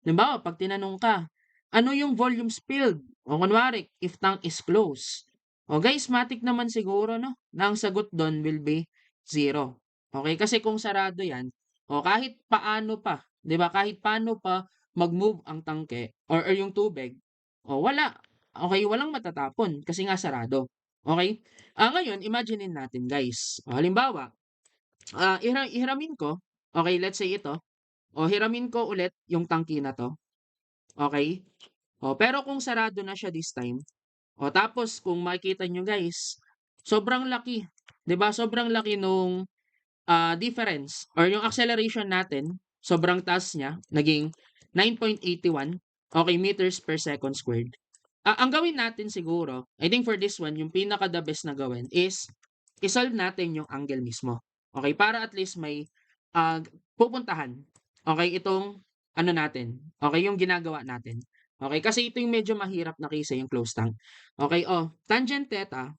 halimbawa, pag tinanong ka, ano yung volume spilled? O kunwari, if tank is closed. Guys, matik naman siguro, no? Na ang sagot doon will be zero. Okay? Kasi kung sarado yan, kahit paano pa, di ba? Kahit paano pa mag-move ang tangke or yung tubig, wala. Okay, walang matatapon kasi nga sarado. Okay? Ngayon imaginein natin guys, halimbawa, ihiramin ko, okay, let's say ito, hiramin ko ulit yung tangke na 'to, okay? Pero kung sarado na siya this time, tapos kung makikita niyo guys, sobrang laki, 'di ba? Sobrang laki nung, difference or yung acceleration natin, sobrang taas niya, naging 9.81, okay, meters per second squared. Ang gawin natin siguro, I think for this one, yung pinaka the best na gawin is i-solve natin yung angle mismo. Okay, para at least may pupuntahan. Okay, itong ano natin. Okay, yung ginagawa natin. Okay, kasi ito yung medyo mahirap na case yung close tank. Okay, tangent theta.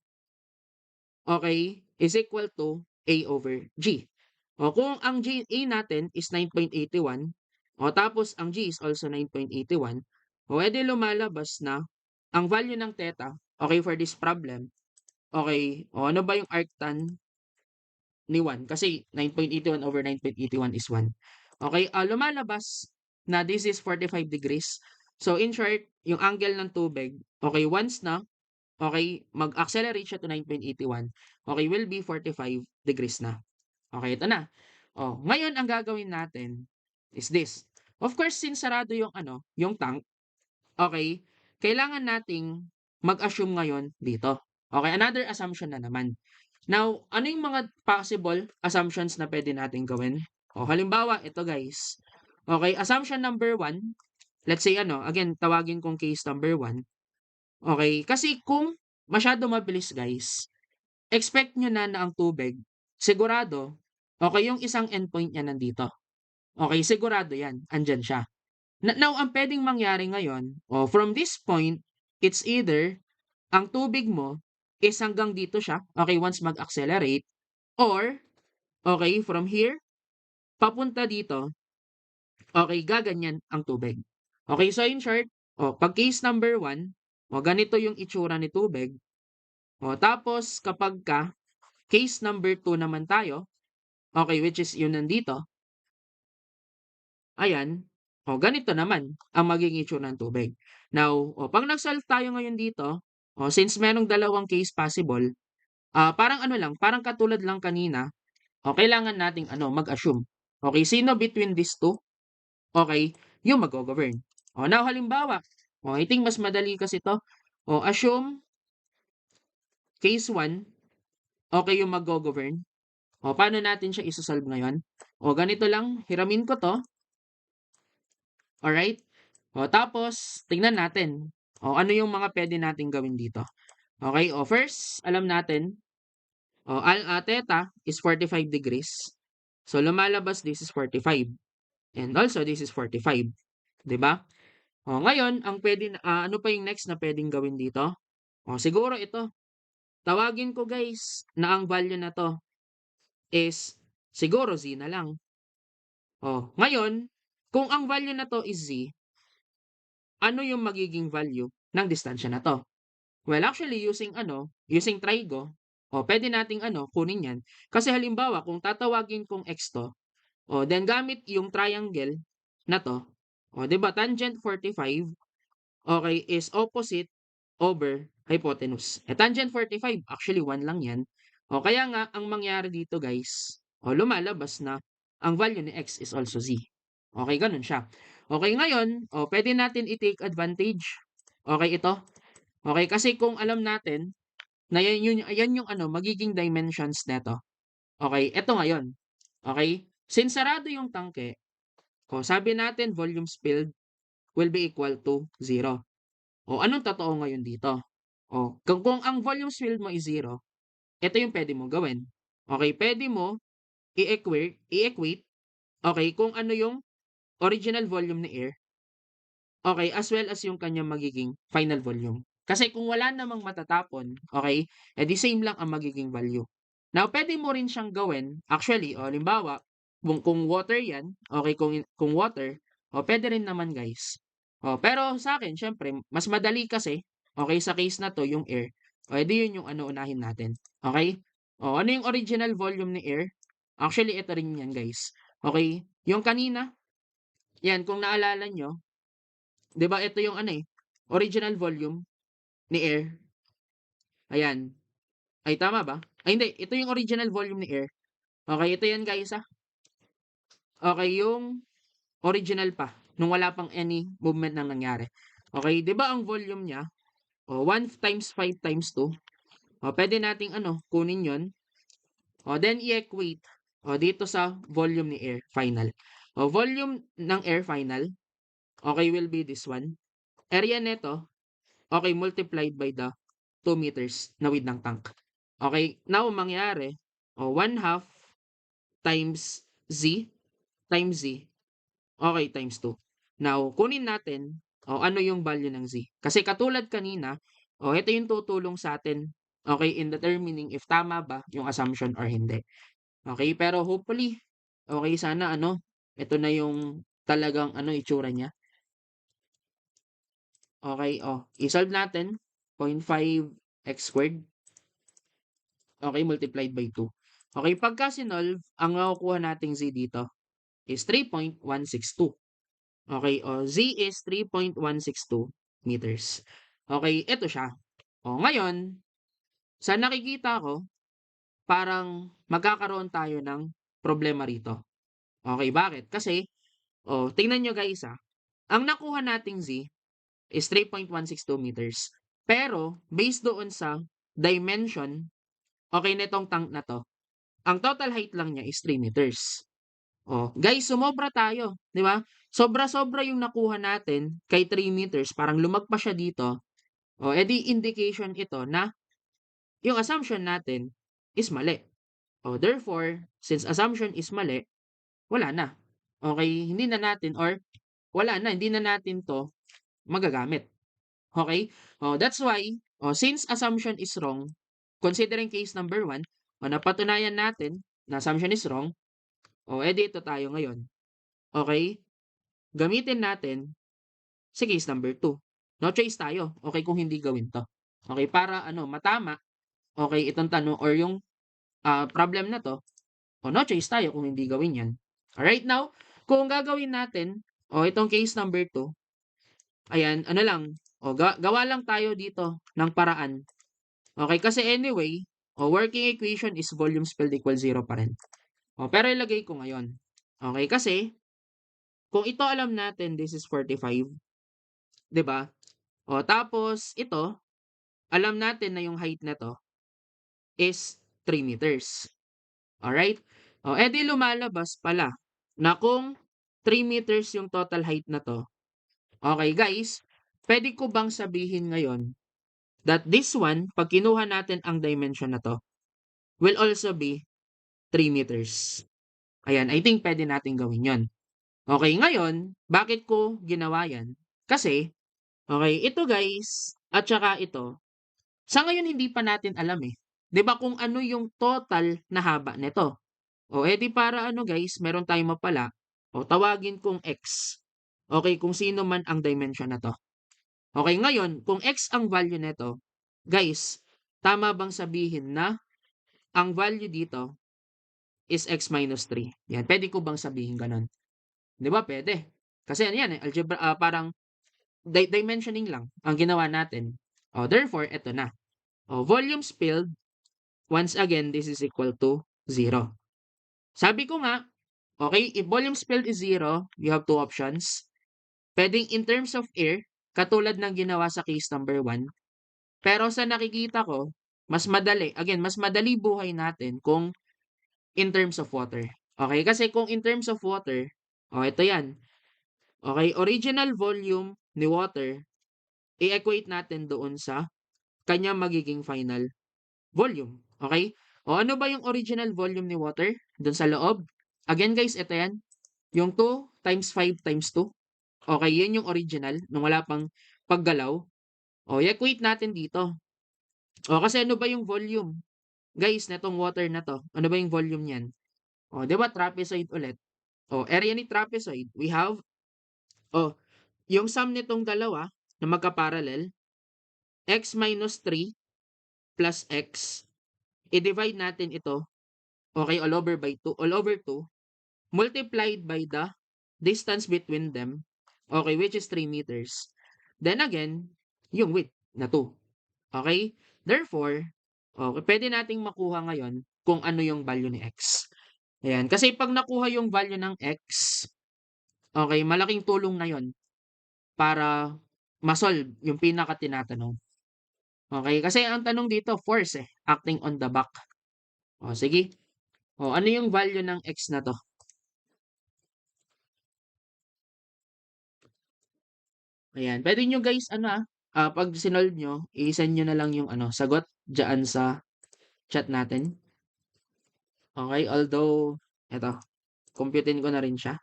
okay, is equal to A over G. O kung ang A natin is 9.81, o tapos ang G is also 9.81, o edi lumalabas na ang value ng theta, okay, for this problem, okay, o ano ba yung arctan ni 1? Kasi 9.81 over 9.81 is 1. Okay, lumalabas na this is 45 degrees. So in short, yung angle ng tubig, okay, once na, okay, mag-accelerate siya to 9.81, okay, will be 45 degrees na. Okay, ito na. Ngayon ang gagawin natin is this. Of course, since sarado yung ano, yung tank, okay, kailangan nating mag-assume ngayon dito. Okay, another assumption na naman. Now, ano yung mga possible assumptions na pwede natin gawin? Halimbawa, ito guys. Okay, assumption number one, let's say ano, again, tawagin kong case number one. Okay, kasi kung masyado mabilis guys, expect nyo na ang tubig, sigurado, okay, yung isang endpoint niya nandito. Okay, sigurado yan, andyan siya. Now, ang pwedeng mangyari ngayon, from this point, it's either ang tubig mo is hanggang dito siya, okay, once mag-accelerate, or, okay, from here, papunta dito, okay, gaganyan ang tubig. Okay, so in short, pag case number 1, ganito yung itsura ni tubig. Tapos, kapag case number 2 naman tayo, okay, which is yun nandito, ayan, ganito naman ang magiging itsura ng tubig. Now, pag nag-solve tayo ngayon dito, since merong dalawang case possible, parang ano lang, parang katulad lang kanina, kailangan nating ano, mag-assume. Okay, sino between these two, okay, yung mag-govern. Now halimbawa, I think mas madali kasi to. Assume case 1, okay yung mag-govern. Paano natin siya isa-solve ngayon? Ganito lang, hiramin ko to. Alright? Tapos, tingnan natin. Ano yung mga pwede natin gawin dito? Okay, first, alam natin, theta is 45 degrees. So, lumalabas, this is 45. And also, this is 45. 'Di ba? Ngayon, ang pwede, ano pa yung next na pwedeng gawin dito? Siguro ito. Tawagin ko guys na ang value na to is siguro z na lang. Ngayon, kung ang value na to is z, ano yung magiging value ng distansya na to? Well, actually, using trigo, pwede nating kunin yan. Kasi halimbawa, kung tatawagin kong x to, then gamit yung triangle na to, 'di ba, tangent 45, okay, is opposite over hypotenuse. Tangent 45, actually 1 lang yan. Kaya nga, ang mangyari dito guys, lumalabas na ang value ni x is also z. Okay, ganun siya. Okay, ngayon, pwede natin i-take advantage. Okay, ito. Okay, kasi kung alam natin na yan yung magiging dimensions nito. Okay, ito ngayon. Okay, since sarado yung tangke, sabi natin volume spilled will be equal to 0. Anong totoo ngayon dito? Kung ang volume spilled mo is 0, ito yung pwede mo gawin. Okay, pwede mo i-equate, okay, kung ano yung original volume ni air, okay, as well as yung kanyang magiging final volume. Kasi kung wala namang matatapon, okay, edi same lang ang magiging value. Now, pwede mo rin siyang gawin, actually, halimbawa, kung water yan, okay, kung water, pwede rin naman guys. Pero sa akin, syempre, mas madali kasi, okay, sa case na to, yung air, edi yun yung unahin natin. Okay? Ano yung original volume ni air? Actually, ito rin yan guys. Okay? Yung kanina, yan, kung naalala nyo, 'di ba ito yung original volume ni air. Ayan. Ay tama ba? Ay hindi, ito yung original volume ni air. Okay, ito yan guys Okay, yung original pa nung wala pang any movement nang nangyari. Okay, 'di ba ang volume niya? 1 times 5 times 2. Pwede nating kunin 'yon. Then i-equate dito sa volume ni air final. Volume ng air final, okay, will be this one. Area nito, okay, multiplied by the 2 meters na width ng tank. Okay, now mangyari, 1/2 times z times z, okay, times 2. Now, kunin natin, ano yung value ng z. Kasi katulad kanina, ito yung tutulong sa atin Okay, in determining if tama ba yung assumption or hindi. Okay, pero hopefully, okay sana ano, ito na yung talagang ano, itsura niya. Okay, i-solve natin 0.5 x squared, okay, multiplied by 2. Okay, pagka sinolve, ang nakukuha nating z dito is 3.162. Okay, z is 3.162 meters. Okay, ito siya. Ngayon, sa nakikita ko, parang magkakaroon tayo ng problema rito. Okay, bakit? Kasi, tingnan nyo guys ang nakuha nating z is 3.162 meters. Pero, based doon sa dimension, okay, nitong tank na to, ang total height lang niya is 3 meters. Guys, sumobra tayo, di ba? Sobra-sobra yung nakuha natin kay 3 meters, parang lumagpas siya dito. Edi indication ito na yung assumption natin is mali. Therefore, since assumption is mali, wala na. Okay, hindi na natin or wala na, hindi na natin to magagamit. Okay? That's why, since assumption is wrong, considering case number 1, napatunayan natin na assumption is wrong, edi ito tayo ngayon. Okay? Gamitin natin sa case number 2. No choice tayo. Okay, kung hindi gawin to. Okay, para ano, matama, okay, itong tanong or yung problem na to, no choice tayo kung hindi gawin yan. Alright, now, kung gagawin natin, itong case number 2, ayan, ano lang, gawa lang tayo dito ng paraan. Okay, kasi anyway, working equation is volume spilled equals 0 pa rin. Pero ilagay ko ngayon. Okay, kasi, kung ito alam natin, this is 45, 'di ba? Tapos ito, alam natin na yung height na to is 3 meters. Alright? Edi lumalabas pala na kung 3 meters yung total height na to. Okay guys, pwede ko bang sabihin ngayon that this one, pag kinuha natin ang dimension na to, will also be 3 meters. Ayan, I think pwede natin gawin yon. Okay, ngayon, bakit ko ginawa yan? Kasi, okay, ito guys, at saka ito, sa ngayon hindi pa natin alam 'Di ba kung ano yung total na haba nito? Edi para ano guys, meron tayong mapala, tawagin kong x. Okay, kung sino man ang dimension na 'to. Okay, ngayon, kung x ang value nito, guys, tama bang sabihin na ang value dito is x minus 3? Yan, pwede ko bang sabihin ganun? 'Di ba? Pwede. Kasi ano yan algebra, parang dimensioning lang ang ginawa natin. Therefore, eto na. Volume spilled, once again, this is equal to 0. Sabi ko nga, okay, if volume spilled is 0, you have two options. Pwedeng in terms of air, katulad ng ginawa sa case number 1. Pero sa nakikita ko, mas madali, again, mas madali buhay natin kung in terms of water. Okay, kasi kung in terms of water, ito yan. Okay, original volume ni water, i-equate natin doon sa kanya magiging final volume. Okay? Ano ba yung original volume ni water doon sa loob? Again guys, ito yan. Yung 2 times 5 times 2. Okay, yan yung original nung wala pang paggalaw. I-equate natin dito. Kasi ano ba yung volume? Guys, netong water na to, ano ba yung volume niyan? Di ba trapezoid ulit? Area ni trapezoid, we have, yung sum nitong dalawa na magka-parallel, x minus 3 plus x, i-divide natin ito, okay, all over 2, multiplied by the distance between them, okay, which is 3 meters. Then again, yung width na 2. Okay? Therefore, pwede nating makuha ngayon kung ano yung value ni x. Ayan. Kasi pag nakuha yung value ng x, okay, malaking tulong na yon para masolve yung pinaka tinatanong. Okay? Kasi ang tanong dito, force acting on the back. Sige. Ano yung value ng x na to? Ayan. Pwede nyo guys, pag sinolve nyo, i-send nyo na lang yung sagot dyan sa chat natin. Okay? Although, eto, computein ko na rin siya.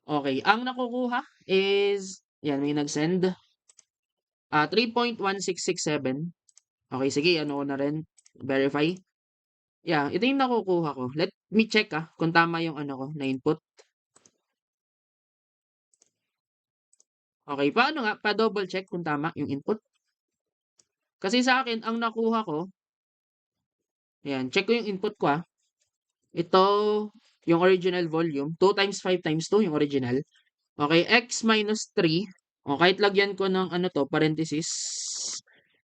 Okay, ang nakukuha is, yan, may nag-send. 3.1667. Okay, sige ano ko na rin, verify. Yeah, ito yung nakukuha ko. Let me check, kung tama yung ano ko na input. Okay, paano nga pa-double check kung tama yung input? Kasi sa akin ang nakuha ko, ayan, check ko yung input ko, Ito yung original volume, 2 times 5 times 2 yung original. Okay, x minus 3. O kahit lagyan ko ng ano 'to, parenthesis.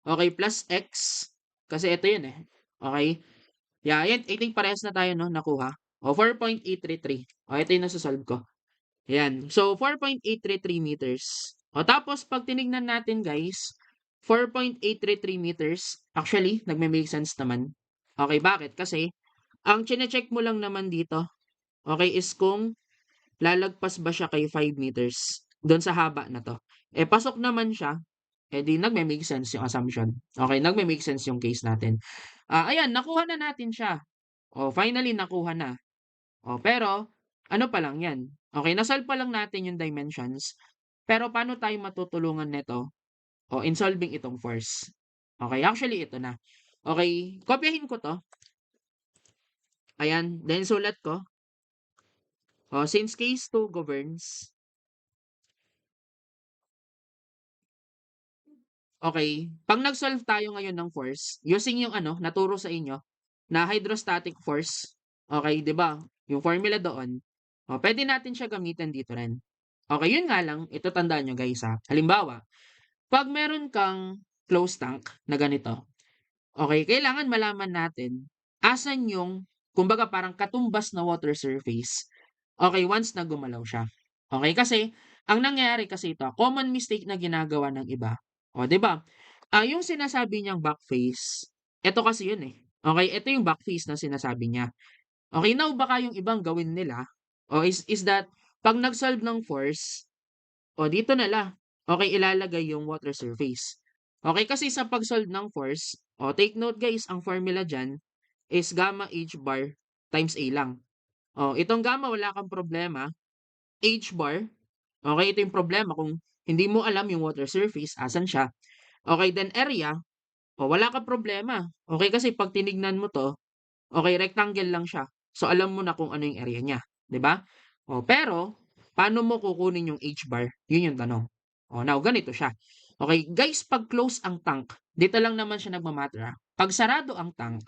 Okay, plus x. Kasi ito yun, Okay. Yeah, ayan, I think parehas na tayo 'no, nakuha. O 4.833. O ito yung nasa-solve ko. Ayan. So 4.833 meters. O tapos 'pag tinignan natin guys, 4.833 meters, actually nagme-make sense naman. Okay, bakit? Kasi ang chine-check mo lang naman dito, okay, is kung lalagpas ba siya kay 5 meters do'n sa haba na 'to. Eh, pasok naman siya, eh, di nagme-make sense yung assumption. Okay, nagme-make sense yung case natin. Ayan, nakuha na natin siya. Oh, finally nakuha na. Oh, pero ano pa lang 'yan, okay, na-solve pa lang natin yung dimensions. Pero paano tayo matutulungan nito, in solving itong force? Okay, actually ito na. Okay, kopyahin ko 'to. Ayan, then sulat ko. Since case 2 governs, okay, 'pag nag-solve tayo ngayon ng force, using yung ano, naturo sa inyo na hydrostatic force, okay, 'di ba, yung formula doon, puwede natin siya gamitin dito rin. Okay, yun nga lang, ito tandaan niyo guys, halimbawa, 'pag meron kang closed tank na ganito, okay, kailangan malaman natin asan yung kumbaga parang katumbas na water surface, okay, once na gumalaw siya. Okay, kasi ang nangyayari kasi ito, common mistake na ginagawa ng iba, 'di ba, yung sinasabi niyang back face, ito kasi yun, Okay, ito yung back face na sinasabi niya. Okay, now baka yung ibang gawin nila, is that 'pag nag-solve ng force, dito na lang, okay, ilalagay yung water surface. Okay, kasi sa pag-solve ng force, take note guys, ang formula diyan is gamma h bar times A lang. Itong gamma wala kang problema, h bar, okay, ito yung problema kung hindi mo alam yung water surface, asan siya. Okay, then area, wala kang problema. Okay, kasi 'pag tinignan mo 'to, okay, rectangle lang siya. So, alam mo na kung ano yung area niya, 'di ba? Pero paano mo kukunin yung H-bar? Yun yung tanong. Now ganito siya. Okay, guys, 'pag close ang tank, dito lang naman siya nagma-matter, 'Pag sarado ang tank,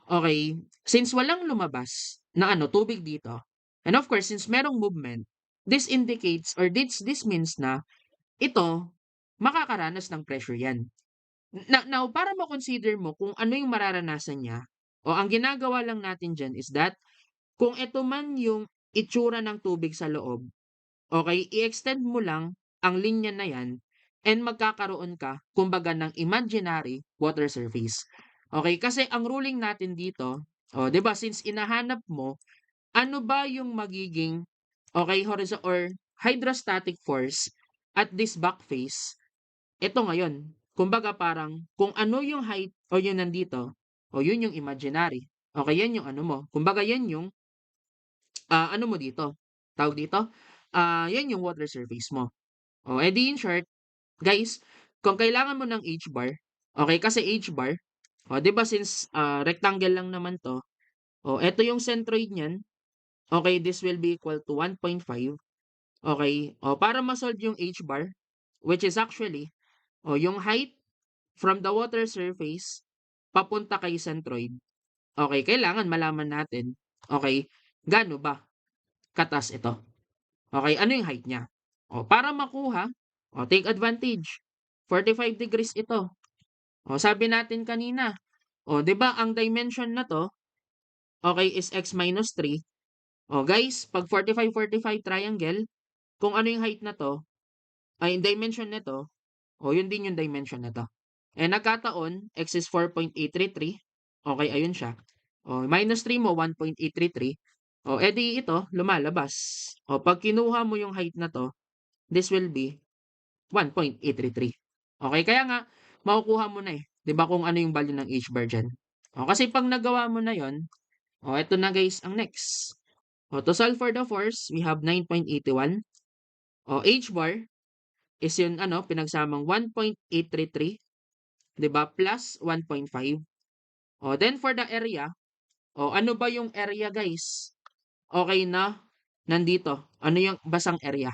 okay, since walang lumabas na ano, tubig dito, and of course, since merong movement, this indicates or this means na ito, makakaranas ng pressure 'yan. Now, para ma-consider mo kung ano yung mararanasan niya, ang ginagawa lang natin diyan is that kung eto man yung itsura ng tubig sa loob, okay, i-extend mo lang ang linya na 'yan and magkakaroon ka kumbaga ng imaginary water surface. Okay, kasi ang ruling natin dito, 'di ba, since inahanap mo ano ba yung magiging, okay, horizontal or hydrostatic force at this back face, ito ngayon, kumbaga parang kung ano yung height o yung nandito, yun yung imaginary. Okay, yan yung ano mo. Kumbaga yan yung ano mo dito, tawag dito, yan yung water surface mo. In short, guys, kung kailangan mo ng H-bar, okay, kasi H-bar, 'di ba since rectangle lang naman 'to, eto yung centroid niyan, okay, this will be equal to 1.5, okay. Para ma-solve yung H-bar, which is actually, yung height from the water surface papunta kay centroid, okay, kailangan malaman natin, okay, gaano ba kataas ito. Okay, ano yung height niya? Para makuha, take advantage. 45 degrees ito. Sabi natin kanina, 'di ba ang dimension na 'to, okay, is x minus 3. Guys, 'pag 45, 45 triangle, kung ano yung height na 'to, ay yung dimension nito, yun din yung dimension nito. Nagkataon, x is 4.833. Okay, ayun siya. Minus 3 mo, 1.833. Di ito, lumalabas. 'Pag kinuha mo yung height na 'to, this will be 1.833. Okay, kaya nga makukuha mo na, 'di ba kung ano yung value ng h-bar diyan. Kasi 'pag nagawa mo na 'yon, eto na guys ang next. To solve for the force, we have 9.81. H-bar, is yung ano, pinagsamang 1.833, 'di ba, plus 1.5. Then for the area, ano ba yung area guys? Okay na nandito. Ano yung basang area?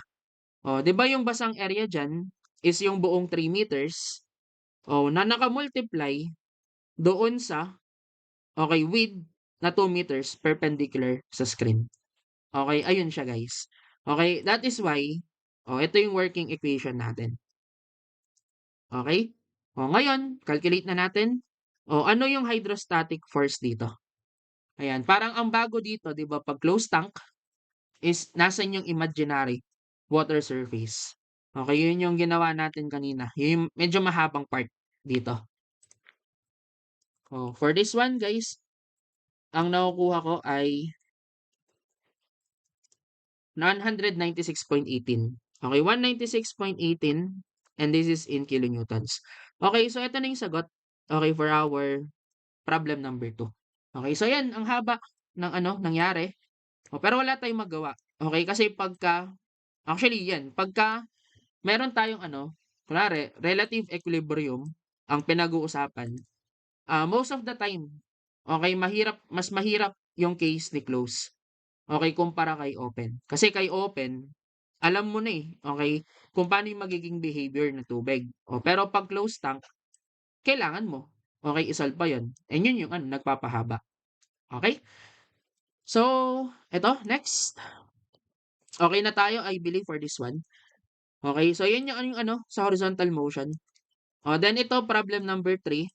'Di ba yung basang area diyan is yung buong 3 meters, na naka-multiply doon sa width na 2 meters perpendicular sa screen. Okay, ayun siya guys. Okay, that is why, ito yung working equation natin. Okay? Ngayon, calculate na natin. Ano yung hydrostatic force dito? Ayan, parang ang bago dito, 'di ba, pag closed tank is nasan yung imaginary water surface. Okay, yun yung ginawa natin kanina. Yun yung medyo mahabang part dito. For this one, guys, ang nakukuha ko ay 196.18. Okay, 196.18 and this is in kilonewtons. Okay, so ito na yung sagot. Okay, for our problem number 2. Okay, so yan, ang haba ng nangyari. Pero wala tayong magawa. Okay, kasi actually yan, pagka meron tayong kunwari, relative equilibrium ang pinag-uusapan, most of the time, okay, mas mahirap yung case ni close. Okay, kumpara kay open. Kasi kay open, alam mo na okay, kung paano yung magiging behavior ng tubig. Pero pag closed tank, kailangan mo. Okay, isolve pa yun. And yun yung nagpapahaba. Okay? So, eto, next. Okay na tayo, I believe, for this one. Okay, so yun yung sa horizontal motion. Then ito, problem number 3.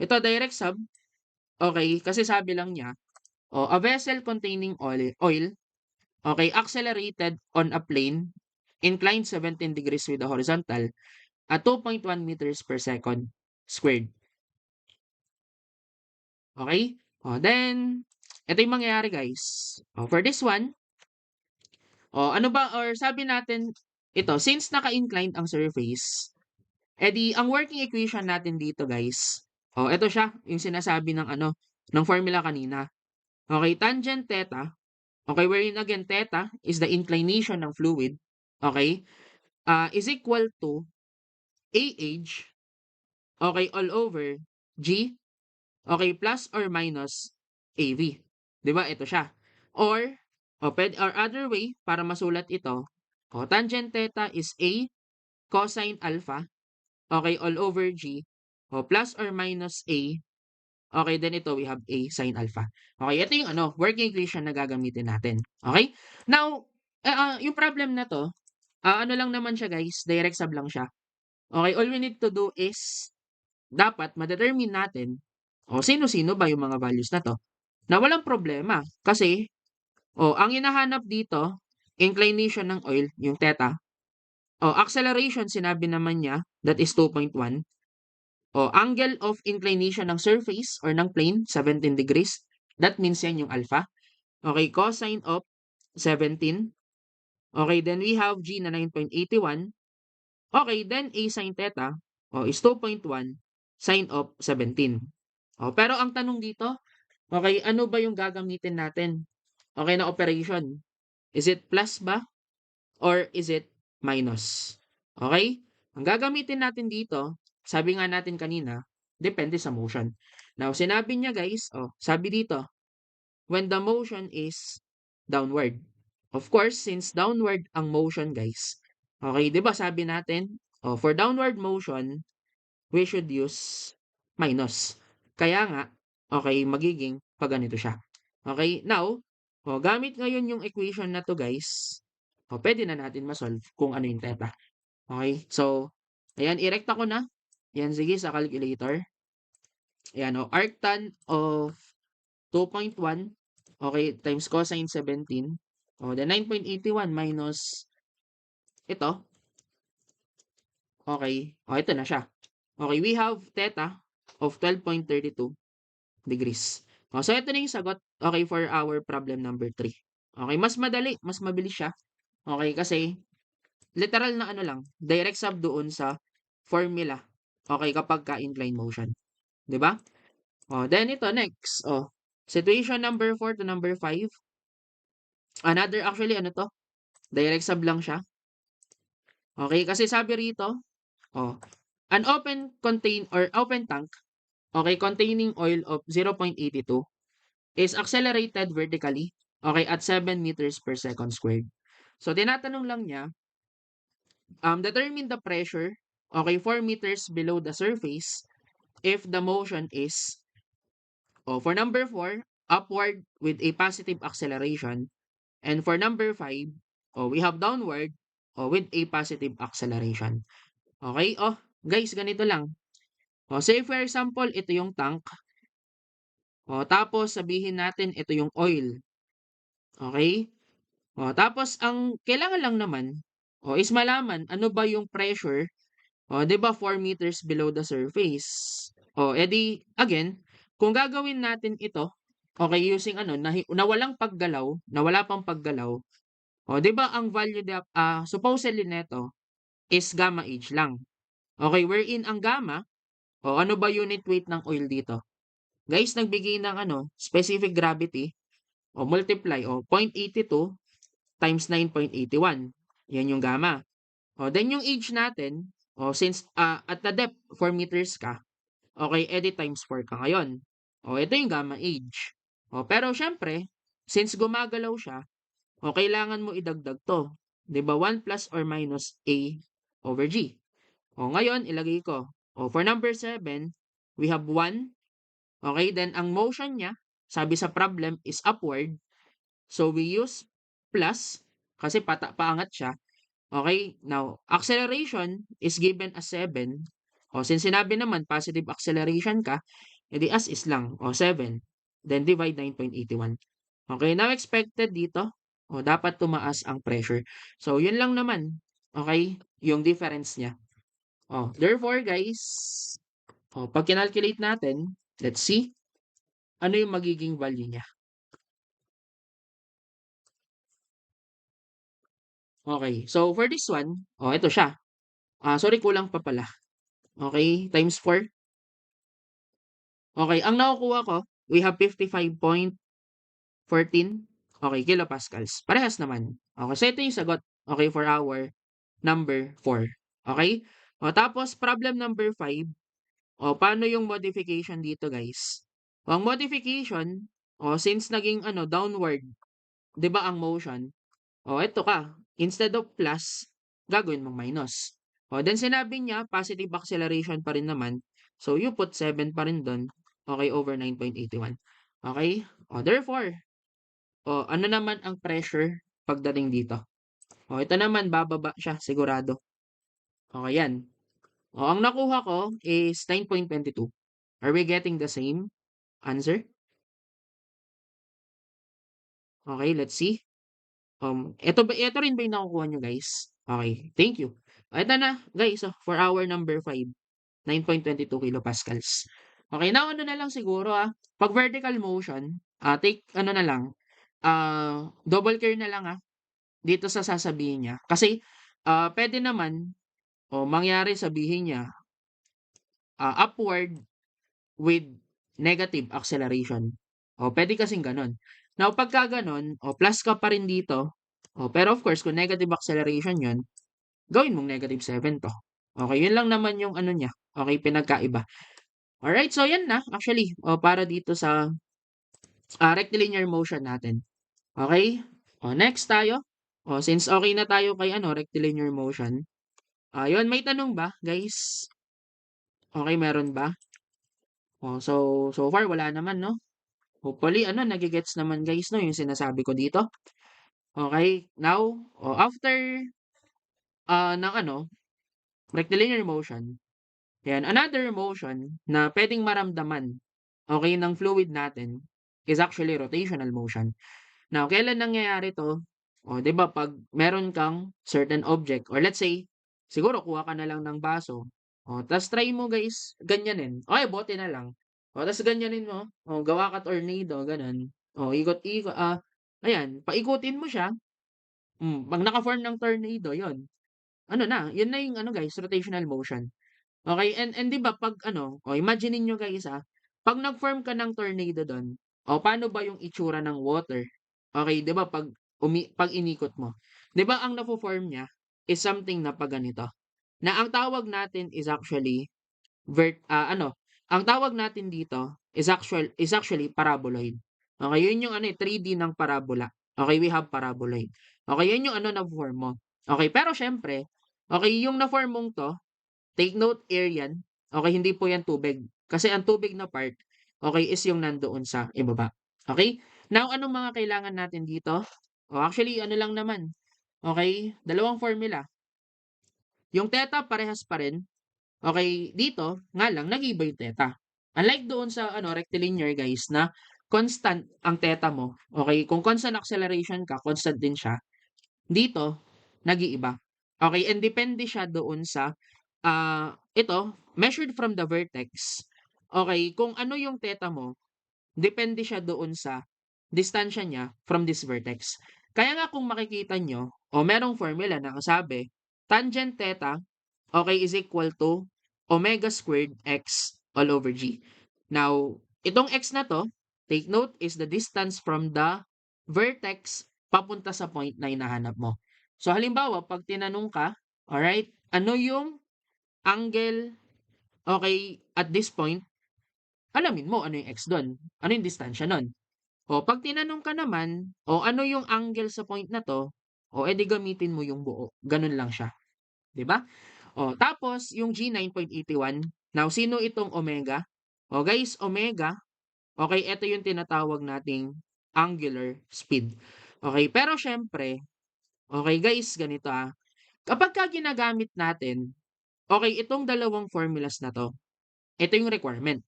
Ito, direct sub. Okay, kasi sabi lang niya, a vessel containing oil, okay, accelerated on a plane, inclined 17 degrees with the horizontal, at 2.1 meters per second squared. Okay? Then, ito yung mangyayari guys. For this one, ano ba, or sabi natin, ito, since naka-inclined ang surface, ang working equation natin dito guys, ito siya, yung sinasabi ng formula kanina. Okay, tangent theta, okay, wherein again, theta is the inclination ng fluid, okay, is equal to AH, okay, all over G, okay, plus or minus AV. 'Di ba? Ito siya. Or, or other way, para masulat ito, tangent theta is A cosine alpha, okay, all over G, plus or minus A, okay, then ito we have A sin alpha. Okay, ito yung working equation na gagamitin natin. Okay? Now, yung problem na to, ano lang naman siya guys, direct sub lang siya. Okay, all we need to do is, dapat ma-determine natin, sino-sino ba yung mga values na to, na walang problema. Kasi, ang hinahanap dito, inclination ng oil, yung theta, acceleration, sinabi naman niya, that is 2.1. Angle of inclination ng surface or ng plane, 17 degrees. That means yan yung alpha. Okay, cosine of 17. Okay, then we have G na 9.81. Okay, then A sin theta is 2.1 sine of 17. Pero ang tanong dito, okay, ano ba yung gagamitin natin? Okay, na operation. Is it plus ba? Or is it minus? Okay? Ang gagamitin natin dito, sabi nga natin kanina, depende sa motion. Now, sinabi niya guys, sabi dito, when the motion is downward. Of course, since downward ang motion guys, okay, di ba sabi natin, for downward motion, we should use minus. Kaya nga, okay, magiging pag ganito siya. Okay, now, gamit ngayon yung equation na to guys, pwede na natin ma-solve kung ano yung theta. Okay, so, ayan, irekta ko na. Ayan, sige, sa calculator. Ayan, arctan of 2.1, okay, times cosine 17. Then 9.81 minus ito. Okay, ito na siya. Okay, we have theta of 12.32 degrees. So, ito na yung sagot, okay, for our problem number 3. Okay, mas madali, mas mabilis siya. Okay, kasi literal na lang, direct sub doon sa formula. Okay, kapag ka-incline motion. 'Di ba? Then ito next. Situation number 4 to number 5. Another, actually, to? Direct sub lang siya. Okay, kasi sabi rito, oh, an open tank, okay, containing oil of 0.82 is accelerated vertically, okay, at 7 meters per second squared. So, tinatanong lang niya, determine the pressure, okay, 4 meters below the surface if the motion is, for number 4, upward with a positive acceleration. And for number 5, we have downward with a positive acceleration. Okay? Guys, ganito lang. Say for example, ito yung tank. Tapos sabihin natin ito yung oil. Okay? Tapos ang kailangan lang naman is malaman ano ba yung pressure, 'di ba 4 meters below the surface. Edi again, kung gagawin natin ito, okay, using ano na walang paggalaw, na wala pang paggalaw, 'di ba ang value supposedly neto is gamma h lang. Okay, wherein ang gamma, ano ba unit weight ng oil dito? Guys, nagbigay ng specific gravity, multiply, 0.82 times 9.81. Yan yung gamma. Then yung age natin, since at the depth 4 meters ka, okay, edi times 4 ka ngayon. Ito yung gamma age. Pero syempre, since gumagalaw siya, kailangan mo idagdag to. 'Di ba? 1 plus or minus A over G. Ngayon, ilagay ko. For number 7, we have 1. Okay, then ang motion niya, sabi sa problem is upward. So we use plus kasi paangat siya. Okay, now acceleration is given as 7. Since sinabi naman positive acceleration ka, edi as is lang, 7. Then divide 9.81. Okay, now expected dito, dapat tumaas ang pressure. So yun lang naman, okay, yung difference niya. Therefore guys, pag kinalculate natin, let's see, ano yung magiging value niya. Okay, so for this one, ito siya. Sorry, kulang pa pala. Okay, times 4. Okay, ang nakukuha ko, we have 55.14, okay, kilopascals. Parehas naman. Okay, so ito yung sagot, okay, for our number 4. Okay? Tapos problem number 5, paano yung modification dito, guys? Ang modification, since naging downward, 'di ba ang motion? Eto ka, instead of plus, gagawin mong minus. Then sinabi niya, positive acceleration pa rin naman. So, you put 7 pa rin dun. Okay, over 9.81. Okay? Therefore, ano naman ang pressure pagdating dito? Ito naman, bababa siya, sigurado. Okay, yan. Ang nakuha ko is 9.22. Are we getting the same answer? Okay, let's see. Ito rin ba yung nakukuha nyo, guys? Okay, thank you. Ito na, guys, for our number 5, 9.22 kilopascals. Okay, now ano na lang siguro, pag vertical motion, take ano na lang, double care na lang, dito sa sasabihin niya. Kasi, pwede naman, mangyari sabihin niya, upward with negative acceleration. Pwede kasing gano'n. Now, pagka gano'n, plus ka pa rin dito, pero of course, kung negative acceleration 'yun, gawin mong -7 'to. Okay, 'yun lang naman yung ano niya, okay, pinagkaiba. Alright, so 'yan na actually, para dito sa, rectilinear motion natin. Okay? Next tayo. Since okay na tayo kay rectilinear motion, 'yun, may tanong ba, guys? Okay, meron ba? So far wala naman 'no? Hopefully nage-gets naman guys 'no, yung sinasabi ko dito. Okay, now, after, ng rectilinear motion, yan, another motion na puwedeng maramdaman, okay, ng fluid natin is actually rotational motion. Now, kailan nangyayari 'to? 'Di ba 'pag meron kang certain object or let's say, siguro kuha ka na lang ng baso, ta's try mo guys ganyanin, o bote na lang. Ta's ganyanin mo, gawa ka tornado gano'n. Ayan, paikutin mo siya, 'pag naka-form ng tornado 'yun, yun na yung guys, rotational motion. Okay, and 'di ba 'pag imaginin niyo guys, 'pag nag-form ka ng tornado dun, paano ba yung itsura ng water? Okay, 'di ba 'pag inikot mo, 'di ba ang nafo-form niya, is something na pa ganito, na ang tawag natin is actually ang tawag natin dito is actually paraboloid. Okay, yun yung 3D ng parabola. Okay, we have paraboloid. Okay, yun yung na-form mo. Okay, pero siyempre, okay, yung na-form mong 'to, take note air yan. Okay, hindi po yan tubig. Kasi ang tubig na part, okay, is yung nandoon sa ibaba. Okay? Now, anong mga kailangan natin dito? Actually, ano lang naman. Okay, dalawang formula. Yung theta parehas pa rin. Okay, dito nga lang nag-iiba yung theta. Unlike doon sa rectilinear guys na constant ang theta mo. Okay, kung constant acceleration ka, constant din siya. Dito nag-iiba. Okay, and depende siya doon sa ito measured from the vertex. Okay, kung ano yung theta mo, depende siya doon sa distansya niya from this vertex. Kaya nga kung makikita nyo, merong formula na ang sabi, tangent theta, okay, is equal to omega squared x all over g. Now, itong x na to, take note, is the distance from the vertex papunta sa point na hinahanap mo. So, halimbawa, pag tinanong ka, alright, ano yung angle, okay, at this point, alamin mo ano yung x doon. Ano yung distansya nun. Pag tinanong ka naman, ano yung angle sa point na to, edi gamitin mo yung buo. Ganun lang siya. 'Di ba? Tapos yung G 9.81, now sino itong omega? Guys, omega, okay, ito yung tinatawag nating angular speed. Okay, pero syempre, okay guys, ganito kapag ka ginagamit natin, okay, itong dalawang formulas na to, ito yung requirement.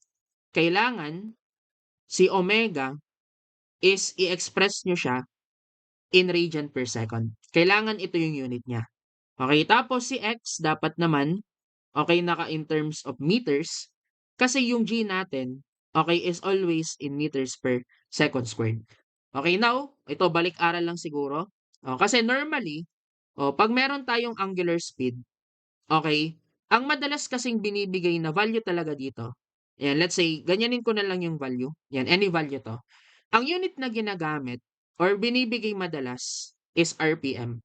Kailangan si omega is i-express nyo siya in radian per second. Kailangan ito yung unit niya. Okay, tapos si x dapat naman, okay, naka in terms of meters, kasi yung g natin, okay, is always in meters per second squared. Okay, now, ito balik-aral lang siguro. Kasi normally, pag meron tayong angular speed, okay, ang madalas kasing binibigay na value talaga dito, yan, let's say, ganyanin ko na lang yung value, yan, any value to. Ang unit na ginagamit or binibigay madalas is RPM.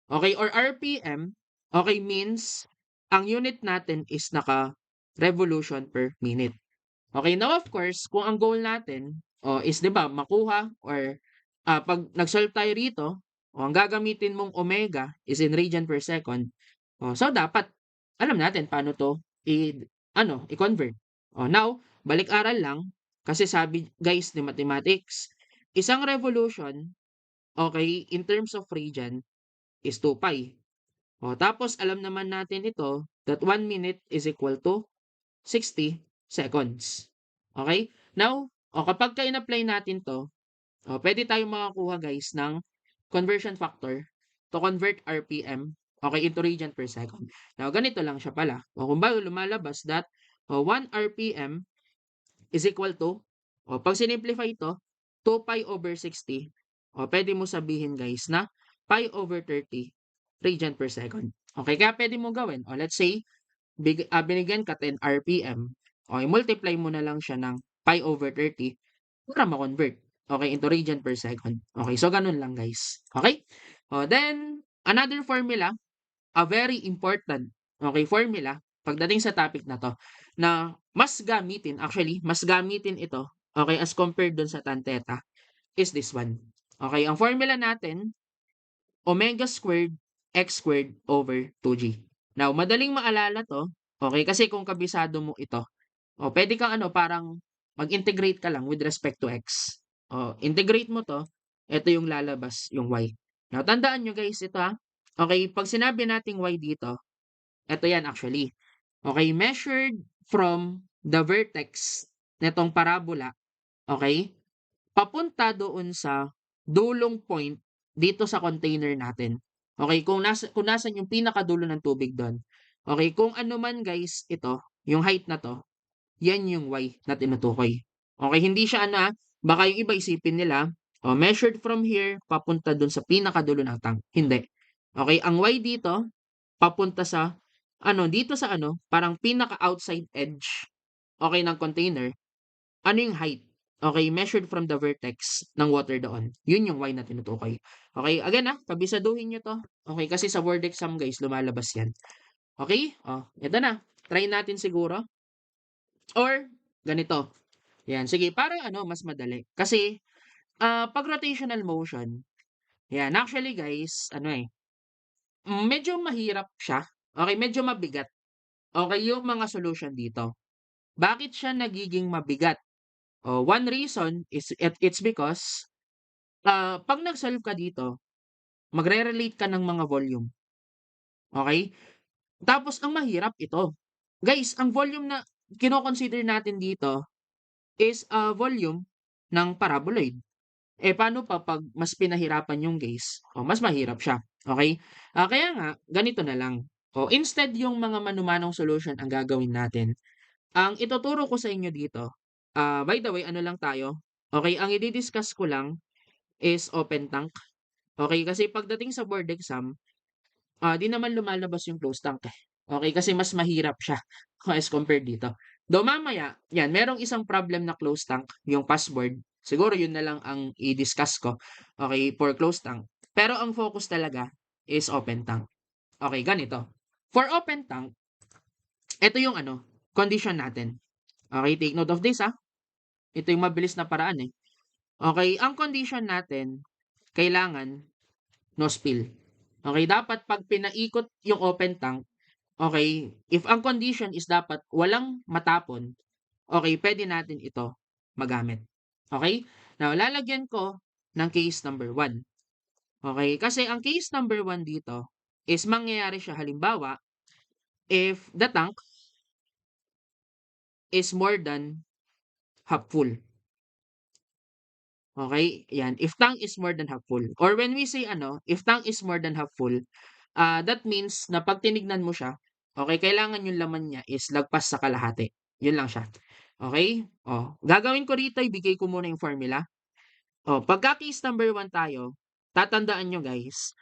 Okay, or RPM, okay, means ang unit natin is naka-revolution per minute. Okay, now of course, kung ang goal natin is 'di ba makuha or pag nag-solve tayo rito, ang gagamitin mong omega is in radian per second. So dapat alam natin paano 'to i-convert. Now, balik-aral lang kasi sabi guys ni mathematics, isang revolution, okay, in terms of radian is 2 pi. Tapos alam naman natin ito that 1 minute is equal to 60 seconds. Okay? Now, kapag ka in-apply natin 'to, puwede tayong makakuha guys ng conversion factor to convert RPM, okay, into radian per second. Now, ganito lang siya pala. Kumbaga lumalabas that 1 RPM is equal to, pag sinimplify ito, 2 pi over 60, puwede mo sabihin guys na pi over 30 radian per second. Okay, kaya puwede mo gawin, let's say binigyan ka 10 RPM, i-multiply mo na lang siya ng pi over 30 para ma-convert, okay, into radian per second. Okay, so ganun lang guys. Okay? Then, another formula, a very important, okay, formula, pagdating sa topic na to, na mas gamitin ito, okay, as compared dun sa tan theta, is this one. Okay, ang formula natin, omega squared x squared over 2g. Now, madaling maalala 'to, okay, kasi kung kabisado mo ito, puwede kang parang mag-integrate ka lang with respect to x. Integrate mo 'to, ito yung lalabas, yung y. Now, tandaan niyo guys ito, okay, 'pag sinabi nating y dito, ito yan actually. Okay, measured from the vertex nitong parabola, okay, papunta doon sa dulong point dito sa container natin. Okay, kung nasaan yung pinakadulo ng tubig doon. Okay, kung ano man guys ito, yung height na 'to, yan yung y na tinutukoy. Okay, hindi siya baka yung iba isipin nila, measured from here papunta doon sa pinakadulo ng tank. Hindi. Okay, ang y dito papunta sa dito sa parang pinaka outside edge, okay, ng container. Ano yung height? Okay, measured from the vertex ng water doon. Yun yung Y na tinutukoy. Okay, again kabisaduhin niyo 'to. Okay, kasi sa word exam guys lumalabas 'yan. Okay? Ito na. Try natin siguro or ganito. 'Yan, sige para mas madali. Kasi, 'pag rotational motion, 'yan, actually guys, medyo mahirap siya. Okay, medyo mabigat. Okay, yung mga solution dito. Bakit siya nagiging mabigat? One reason is it's because 'pag nag-solve ka dito, magre-relate ka ng mga volume, okey? Tapos ang mahirap ito, guys, ang volume na kino-consider natin dito is, volume ng paraboloid. Paano pa 'pag mas pinahirapan yung case, mas mahirap siya, okey? Kaya nga ganito na lang, instead yung mga mano-manong solution ang gagawin natin, ang ituturo ko sa inyo dito, by the way ano lang tayo, okey, ang idi-discuss ko lang is open tank. Okey, kasi pagdating sa board exam, 'di naman lumalabas yung closed tank, eh. Okey, kasi mas mahirap siya as compared dito. Though mamaya, 'yan merong isang problem na closed tank, yung passboard. Siguro yun na lang ang i-discuss ko, okey, for closed tank. Pero ang focus talaga is open tank. Okey, ganito. For open tank, eto yung condition natin. Okey, take note of this, Ito yung mabilis na paraan, eh. Okey, ang condition natin, kailangan no spill. Okay, dapat 'pag pinaikot yung open tank, okay, if ang condition is dapat walang matapon, okay, puwede natin ito magamit. Okay. Now lalagyan ko ng case number 1. Okay, kasi ang case number 1 dito is mangyayari siya halimbawa, if the tank is more than half full. Okay, 'yan, if tank is more than half full or when we say if tank is more than half full, that means na 'pag tinignan mo siya, okay, kailangan yung laman niya is lagpas sa kalahati. Yun lang siya. Okay. Gagawin ko rito ibigay ko muna yung formula. Pagka case number 1 tayo, tatandaan niyo guys,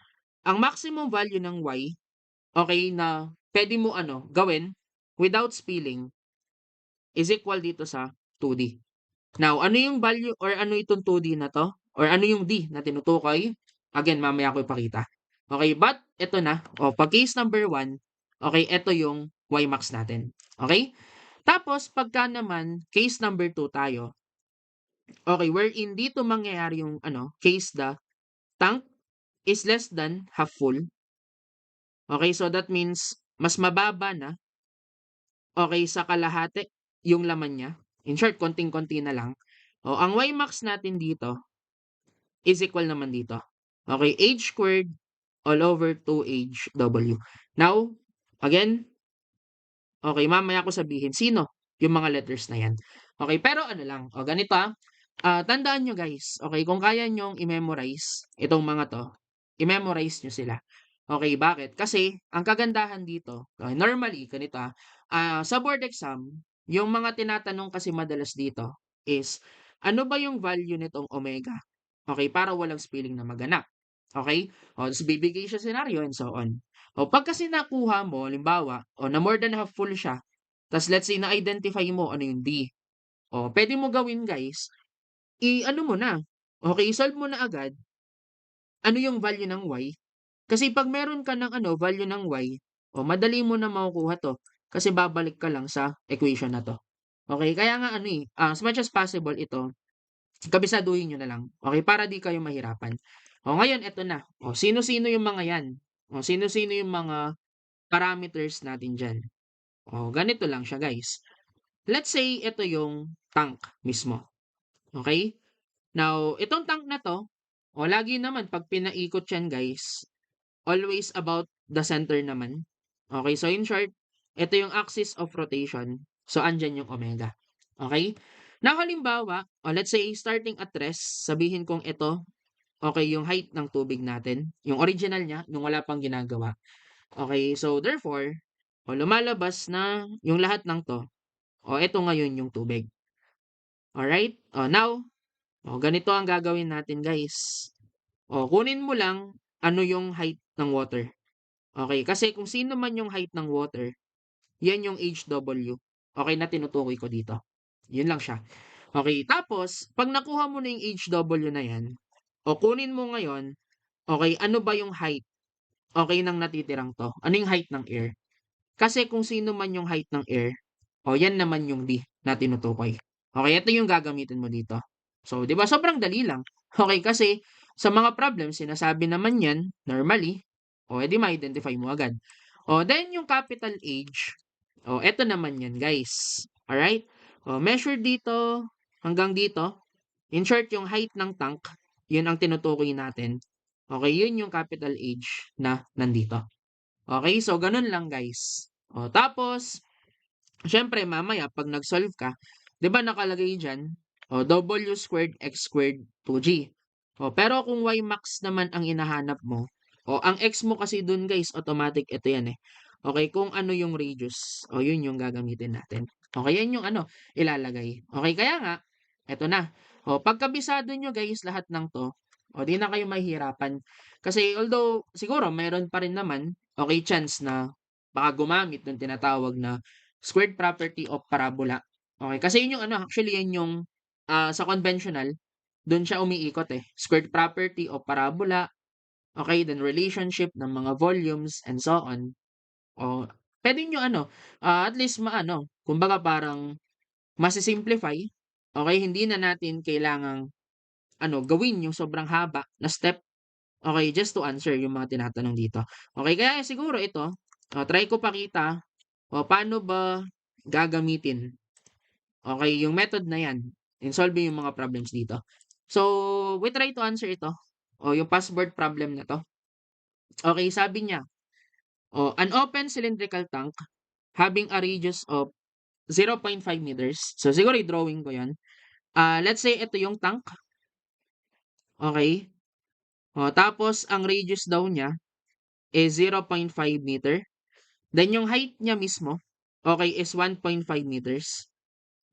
ang maximum value ng Y, okay, na puwede mo gawin without spilling is equal dito sa 2D. Now, ano yung value or ano itong 2D na 'to or ano yung D na tinutukoy? Again, mamaya ko ipakita. Okay, but eto na, pag case number 1, okay, eto yung Y max natin. Okay. Tapos pagka naman case number 2 tayo, okay, wherein dito mangyayari yung case the tank is less than half full. Okay, so that means mas mababa na, okay, sa kalahati yung laman niya. In short, konting-konti na lang. Ang Y max natin dito is equal naman dito. Okay, h squared all over 2hw. Now, again, okay, mamaya ko sabihin sino yung mga letters na yan. Okay, pero lang, ganito tandaan nyo guys, okay, kung kaya nyong i-memorize itong mga to, i-memorize nyo sila. Okay, bakit? Kasi, ang kagandahan dito, normally, ganito sa board exam, yung mga tinatanong kasi madalas dito is, ano ba yung value nitong omega? Okay, para walang spelling na maganap. Okay? Tapos bibigay siya senaryo and so on. Pag kasi nakuha mo, halimbawa, na more than half full siya, tas let's say na-identify mo ano yung D. Pwede mo gawin guys, i-ano mo na, okay, solve mo na agad ano yung value ng Y. Kasi 'pag meron ka ng value ng Y, madali mo na makukuha 'to, kasi babalik ka lang sa equation na 'to. Okay, kaya nga as much as possible ito, kabisaduhin niyo na lang, okay, para di kayo mahirapan. Ngayon eto na, sino-sino yung mga 'yan, sino-sino yung mga parameters natin diyan. Ganito lang siya guys. Let's say ito yung tank mismo, okay? Now, itong tank na 'to, lagi naman 'pag pinaikot yan guys, always about the center naman. Okay, so in short, ito yung axis of rotation. So, andyan yung omega. Okay? Now, halimbawa, let's say starting at rest, sabihin kong ito, okay, yung height ng tubig natin, yung original niya, nung wala pang ginagawa. Okay, so therefore, lumalabas na yung lahat ng 'to, ito ngayon yung tubig. Alright? Now, ganito ang gagawin natin guys. Kunin mo lang ano yung height ng water. Okay, kasi kung sino man yung height ng water, yan yung HW. Okay, na tinutukoy ko dito. Yun lang siya. Okay, tapos 'pag nakuha mo na yung HW na 'yan, o kunin mo ngayon, okay, ano ba yung height, okay, ng natitirang 'to? Ano yung height ng air? Kasi kung sino man yung height ng air, o 'yan naman yung D na tinutukoy. Okay, ito yung gagamitin mo dito. So, 'di ba sobrang dali lang. Okay, kasi sa mga problem sinasabi naman 'yan normally, o edi ma-identify mo agad. O then yung capital H, o eto naman 'yan guys. Alright? O measure dito hanggang dito. In short, yung height ng tank, yun ang tinutukoy natin. Okay, yun yung capital H na nandito. Okay, so ganun lang guys. O tapos, siyempre mamaya 'pag nag-solve ka, 'di ba nakalagay diyan, W squared x squared 2g. Pero kung y max naman ang hinahanap mo, ang x mo kasi dun guys automatic ito 'yan, eh. Okay, kung ano yung radius, yun yung gagamitin natin. Okay, yan yung ano, ilalagay. Okay, kaya nga, eto na. Pagkabisado nyo guys lahat ng 'to, 'di na kayo mahihirapan. Kasi although siguro meron pa rin naman, okay, chance na baka gumamit ng tinatawag na squared property of parabola. Okay, kasi yun yung ano, actually yan yung sa conventional, dun siya umiikot eh. Squared property of parabola, okay, then relationship ng mga volumes and so on. O, pwede nyo ano, at least maano, kumbaga parang masi-simplify. Okay, hindi na natin kailangang ano, gawin yung sobrang haba na step. Okay, just to answer yung mga tinatanong dito. Okay, kaya siguro ito, try ko pakita paano ba gagamitin, okay, yung method na yan in solving yung mga problems dito. So, we try to answer ito, yung password problem na to. Okay, sabi niya, an open cylindrical tank having a radius of 0.5 meters. So, siguro i-drawing ko yan. Let's say ito yung tank. Okay. Tapos, ang radius daw niya is 0.5 meter. Then, yung height niya mismo, okay, is 1.5 meters.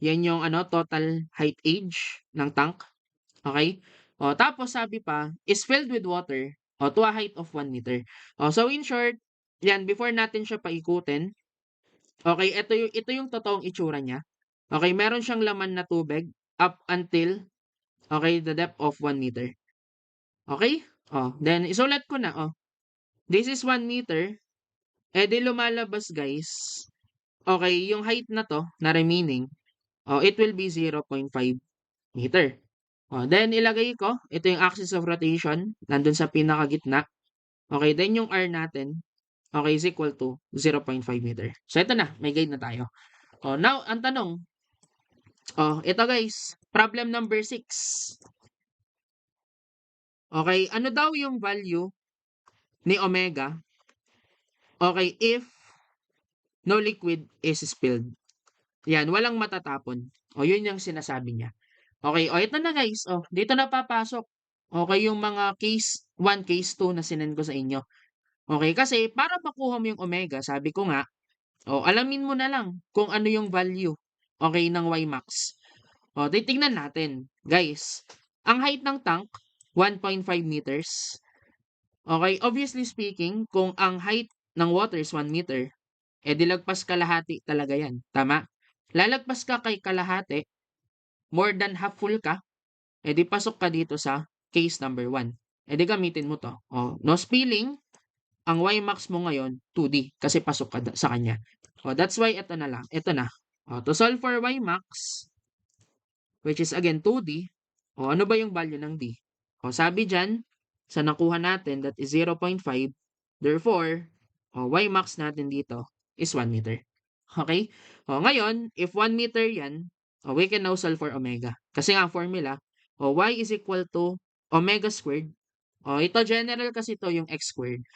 Yan yung ano, total height age ng tank. Okay? Tapos sabi pa, is filled with water to a height of 1 meter. So in short, yan, before natin siya paikutin, okay, ito yung totoong itsura niya. Okay, meron siyang laman na tubig up until, okay, the depth of 1 meter. Okay? Then isulat ko na, this is 1 meter. Di lumalabas guys, okay, yung height na to, na remaining, it will be 0.5 meter. Then ilagay ko, ito yung axis of rotation, nandun sa pinakagitna. Okay, then yung R natin, okay, is equal to 0.5 meter. So ito na, may guide na tayo. Now, ang tanong, ito guys, problem number 6. Okay, ano daw yung value ni omega, okay, if no liquid is spilled? Yan, walang matatapon. Yun yung sinasabi niya. Okay, ito na guys. Dito na papasok. Okay, yung mga case 1, case 2 na sinend ko sa inyo. Okay, kasi para makuha mo yung omega, sabi ko nga, alamin mo na lang kung ano yung value, okay, ng Y max. Titingnan natin. Guys, ang height ng tank, 1.5 meters. Okay, obviously speaking, kung ang height ng water is 1 meter, di lagpas kalahati talaga yan. Tama? Lalagpas ka kay kalahati, more than half full ka, di pasok ka dito sa case number 1. Di gamitin mo to. No spilling, ang Y max mo ngayon, 2D, kasi pasok ka sa kanya. That's why ito na lang. Ito na. To solve for Y max, which is again 2D, ano ba yung value ng D? Sabi dyan, sa nakuha natin, that is 0.5. Therefore, Y max natin dito is 1 meter. Okay? Ngayon, if 1 meter yan, we can now solve for omega. Kasi nga ang formula, Y is equal to omega squared. Ito general kasi ito yung x squared.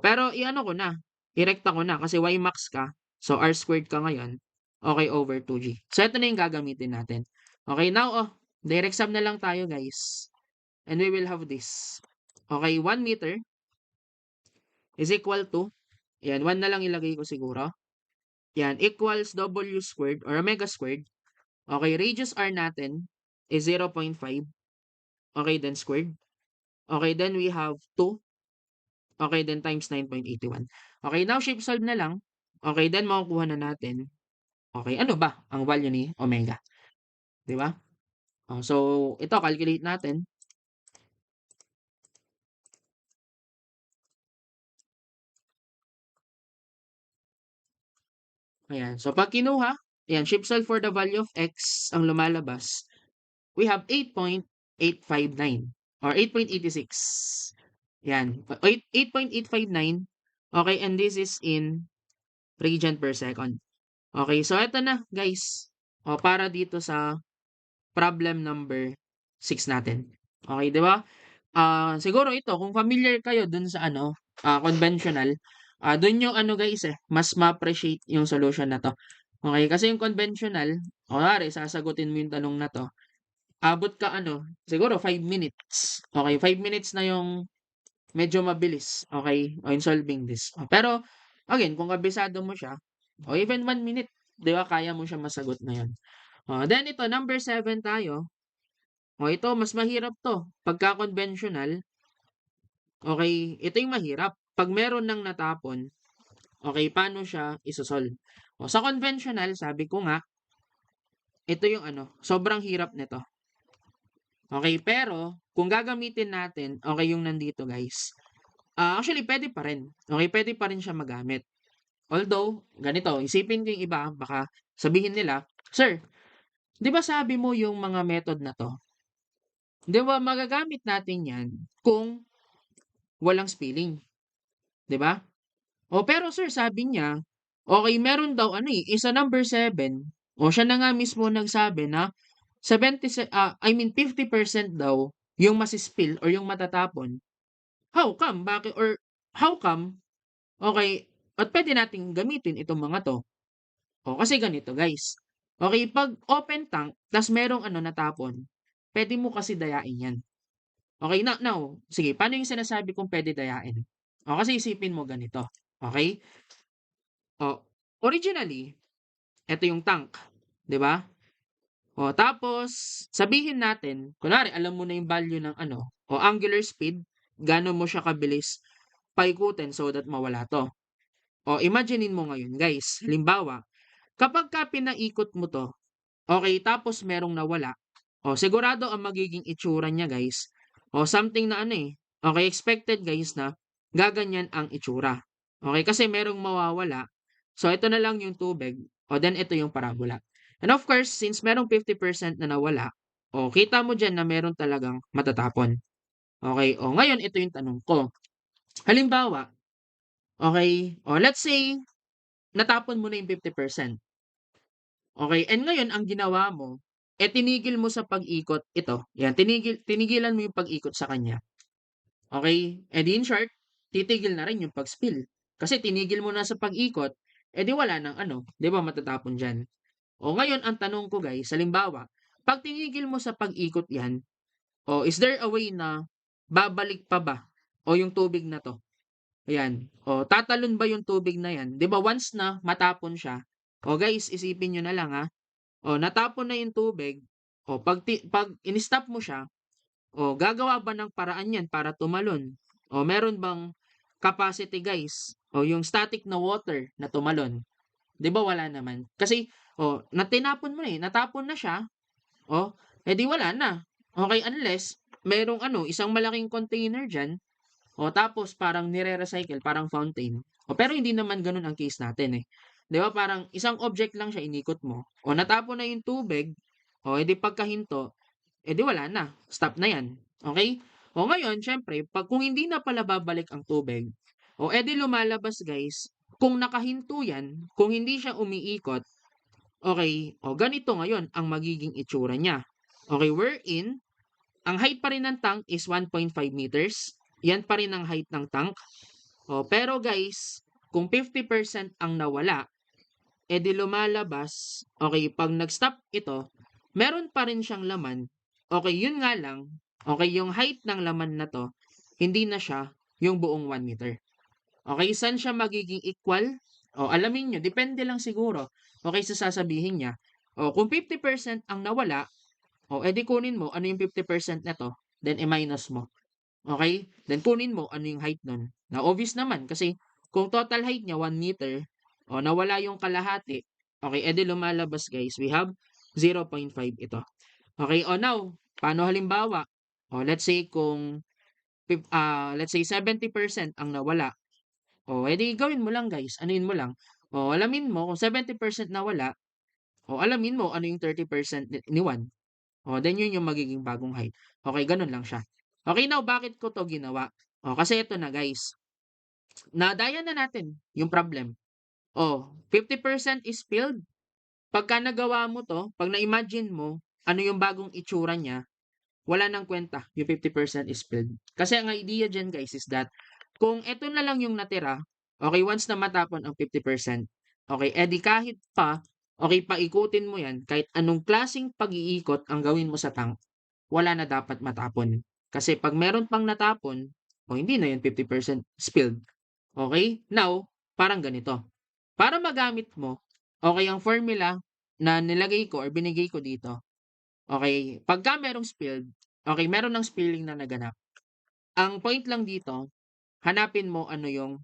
Pero i-ano ko na, irekta ko na kasi Y max ka. So R squared ka ngayon. Okay, over 2G. So ito na yung gagamitin natin. Okay, now direct sum na lang tayo guys. And we will have this. Okay, 1 meter is equal to, yan, 1 na lang ilagay ko siguro. Yan, equals W squared or omega squared. Okay, radius R natin is 0.5. Okay, then squared. Okay, then we have 2. Okay, then times 9.81. Okay, now shape solve na lang. Okay, then makukuha na natin. Okay, ano ba ang value ni omega? 'Di ba? So ito calculate natin. Ayan. So pag kinuha, ayan, shift solve for the value of x ang lumalabas. We have 8.859 or 8.86. Yan. 8.859. Okay, and this is in radian per second. Okay, so eto na, guys. O, para dito sa problem number 6 natin. Okay, di ba? Siguro ito, kung familiar kayo dun sa conventional, dun yung guys mas ma-appreciate yung solution na to. Okay, kasi yung conventional, kunwari, sasagutin mo yung tanong na to, abot ka siguro 5 minutes. Okay, 5 minutes na yung medyo mabilis. Okay, in solving this. Pero, again, kung kabisado mo siya, o even 1 minute, di ba, kaya mo siya masagot na yun. Then ito, number 7 tayo. Ito, mas mahirap to. Pagka conventional, okay, ito yung mahirap. Pag meron ng natapon, okay, paano siya isosolve? Sa conventional, sabi ko nga, ito yung sobrang hirap nito. Okay, pero kung gagamitin natin, okay, yung nandito guys. Actually, pwede pa rin. Okay, pwede pa rin siya magamit. Although, ganito, isipin ko yung iba, baka sabihin nila, Sir, di ba sabi mo yung mga method na to? Di ba magagamit natin yan kung walang spelling? Di ba? Pero sir, sabi niya, okay, meron daw isa number 7. Siya na nga mismo nagsabi na 50% daw yung masispill or yung matatapon. How come? Bakit? Or how come? Okay, at pwede nating gamitin itong mga to. Kasi ganito guys. Okay, pag open tank, tas merong natapon, pwede mo kasi dayain yan. Okay, now, sige, paano yung sinasabi kong pwede dayain? Kasi isipin mo ganito. Okay? Originally, ito yung tank, 'di ba? Tapos sabihin natin, kunwari alam mo na yung value ng angular speed, gaano mo siya kabilis paikutin so that mawala 'to. Imaginein mo ngayon, guys. Halimbawa, kapag ka pinaikot mo 'to, okay, tapos merong nawala, sigurado ang magiging itsura niya, guys. Something na okay, expected guys na gaganyan ang itsura. Okay, kasi merong mawawala. So, ito na lang yung tubig. Then ito yung parabola. And of course, since merong 50% na nawala, kita mo dyan na meron talagang matatapon. Okay, ngayon ito yung tanong ko. Halimbawa, okay, let's say, natapon mo na yung 50%. Okay, and ngayon ang ginawa mo, tinigil mo sa pag-ikot ito. Yan, tinigilan mo yung pag-ikot sa kanya. Okay, and in short, titigil na rin yung pag-spill. Kasi tinigil mo na sa pag-ikot, di wala nang di ba matatapon dyan. Ngayon ang tanong ko guys, halimbawa, pag tinigil mo sa pag-ikot yan, is there a way na babalik pa ba? Yung tubig na to? Ayan. Tatalon ba yung tubig na yan? Di ba once na matapon siya, guys, isipin nyo na lang ha, natapon na yung tubig, pag in-stop mo siya, gagawa ba ng paraan yan para tumalon? Meron bang capacity guys? Yung static na water na tumalon? 'Di ba wala naman? Kasi natinapon mo na natapon na siya. Di wala na. Okay, unless merong isang malaking container diyan, tapos parang nire-recycle, parang fountain. Pero hindi naman ganoon ang case natin 'Di ba parang isang object lang siya inikot mo. Natapon na yung tubig, edi pagkahinto, di wala na. Stop na 'yan. Okay? Ngayon, syempre, kung hindi na pala babalik ang tubig, edi lumalabas guys, kung nakahinto yan, kung hindi siya umiikot, okay, ganito ngayon ang magiging itsura niya. Okay, wherein, ang height pa rin ng tank is 1.5 meters. Yan pa rin ang height ng tank. Pero guys, kung 50% ang nawala, edi lumalabas, okay, pag nag-stop ito, meron pa rin siyang laman. Okay, yun nga lang, okay, yung height ng laman na to, hindi na siya yung buong 1 meter. Okay, saan siya magiging equal? Alamin nyo, depende lang siguro. Okay, sa sasabihin niya. Kung 50% ang nawala, edi kunin mo ano yung 50% na to, then i-minus mo. Okay? Then kunin mo ano yung height nun. Na obvious naman kasi kung total height niya 1 meter, nawala yung kalahati, okay, edi lumalabas guys, we have 0.5 ito. Okay, o now, paano halimbawa? O let's say kung let's say 70% ang nawala. O edi gawin mo lang guys, anuin mo lang. O alamin mo kung 70% nawala, o alamin mo ano yung 30% iniwan. O then yun yung magiging bagong height. Okay, ganun lang siya. Okay, now bakit ko to ginawa? O kasi ito na guys, nadaya na natin yung problem. O, 50% is filled. Pagka nagawa mo 'to, 'pag na-imagine mo, ano yung bagong itsura niya, wala ng kwenta yung 50% is filled. Kasi ang idea diyan guys is that, kung eto na lang yung natira, okay, once na matapon ang 50%, okay, edi kahit pa, okay, paikutin mo yan, kahit anong klaseng pag-iikot ang gawin mo sa tank, wala na dapat matapon. Kasi 'pag meron pang natapon, o hindi na yun 50% spilled. Okay? Now, parang ganito. Para magamit mo, okay, ang formula na nilagay ko or binigay ko dito, okay, pagka merong spilled, okay, meron ng spilling na naganap. Ang point lang dito, hanapin mo ano yung,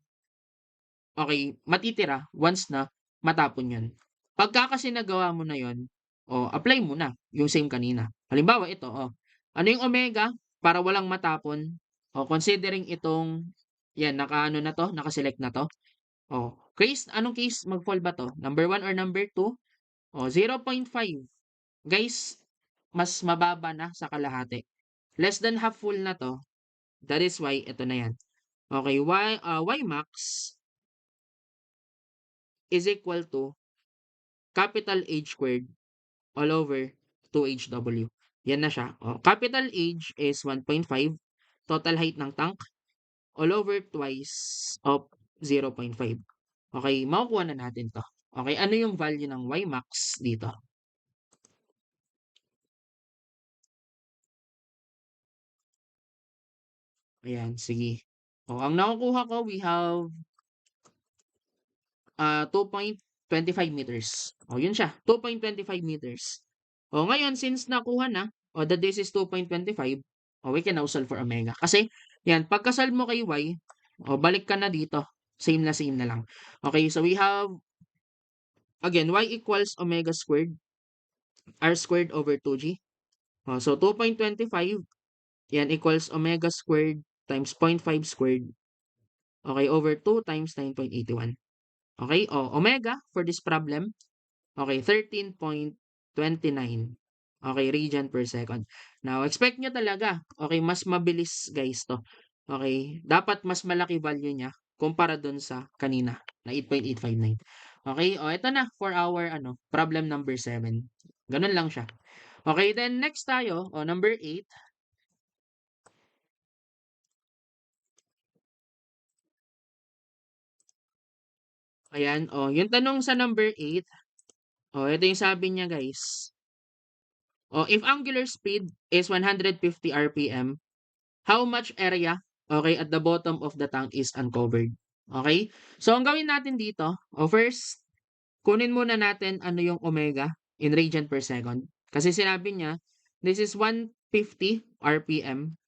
okay, matitira once na matapon yun. Pagka kasi nagawa mo na yun, o apply mo na yung same kanina. Halimbawa ito, ano yung omega para walang matapon? O considering itong, yan, naka-ano na to, naka-select na to. O, case, anong case mag-fall ba to? Number 1 or number 2? O, 0.5. Guys, mas mababa na sa kalahati. Less than half full na to. That is why ito na yan. Okay, y max is equal to capital H squared all over 2HW. Yan na siya. O, capital H is 1.5. Total height ng tank all over twice of 0.5. Okay, makukuha na natin to. Okay, ano yung value ng y max dito? Ayan, sige. O, ang nakukuha ko, we have 2.25 meters. O, yun siya, 2.25 meters. O, ngayon, since nakuha na, o, that this is 2.25, o, we can now solve for omega. Kasi, yan, pagka-solve mo kay y, o, balik ka na dito. Same na lang. Okay, so we have, again, y equals omega squared, r squared over 2g. O, so, 2.25, yan, equals omega squared times 0.5 squared. Okay, over 2 times 9.81. Okay, omega for this problem, okay, 13.29. Okay, radian per second. Now, expect nyo talaga, okay, mas mabilis guys to. Okay, dapat mas malaki value niya kumpara dun sa kanina na 8.859. Okay, ito na for our problem number 7. Ganun lang siya. Okay, then next tayo, number 8. Ayan, yung tanong sa number 8, ito yung sabi niya guys. If angular speed is 150 RPM, how much area, okay, at the bottom of the tank is uncovered? Okay? So, ang gawin natin dito, first, kunin muna natin ano yung omega in radian per second. Kasi sinabi niya, this is 150 RPM.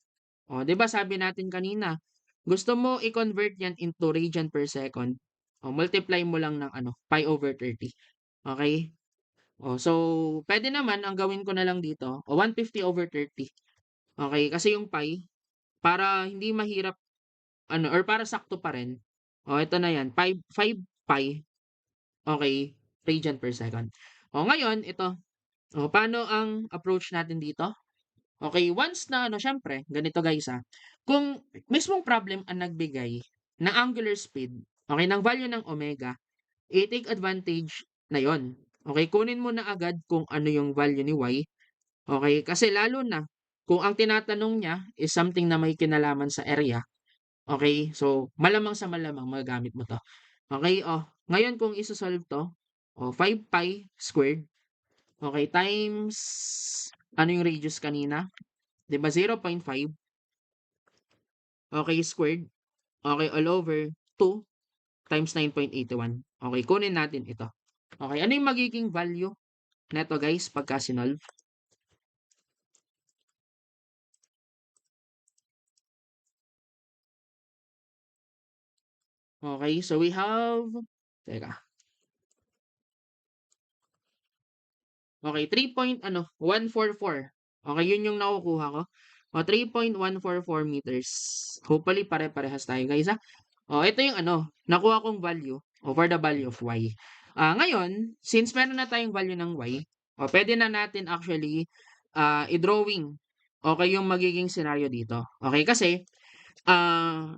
'Di ba sabi natin kanina, gusto mo i-convert yan into radian per second. Multiply mo lang ng pi over 30. Okay? So, pwede naman ang gawin ko na lang dito, 150 over 30. Okay, kasi yung pi, para hindi mahirap, or para sakto pa rin, ito na yan, 5 pi, okay, radian per second. Ngayon, ito, paano ang approach natin dito? Okay, once na, syempre, ganito guys kung mismong problem ang nagbigay ng angular speed, okay, ng value ng omega, i-take advantage na yon. Okay, kunin mo na agad kung ano yung value ni y. Okay, kasi lalo na kung ang tinatanong niya is something na may kinalaman sa area. Okay, so malamang sa malamang magagamit mo to. Okay, ngayon kung iso-solve to, 5 pi squared, okay, times ano yung radius kanina? 'Di ba 0.5? Okay, squared. Okay, all over 2 times 9.81. Okay, kunin natin ito. Okay, ano yung magiging value neto guys pagka sinolve? Okay, so we have, teka. Okay, 3 point 144. Okay, yun yung nakukuha ko. 3.144 meters. Hopefully pare-parehas tayo guys, ito yung nakuha kong value for the value of y. Ngayon, since meron na tayong value ng y, pwede na natin actually i-drawing okay yung magiging scenario dito. Okay, kasi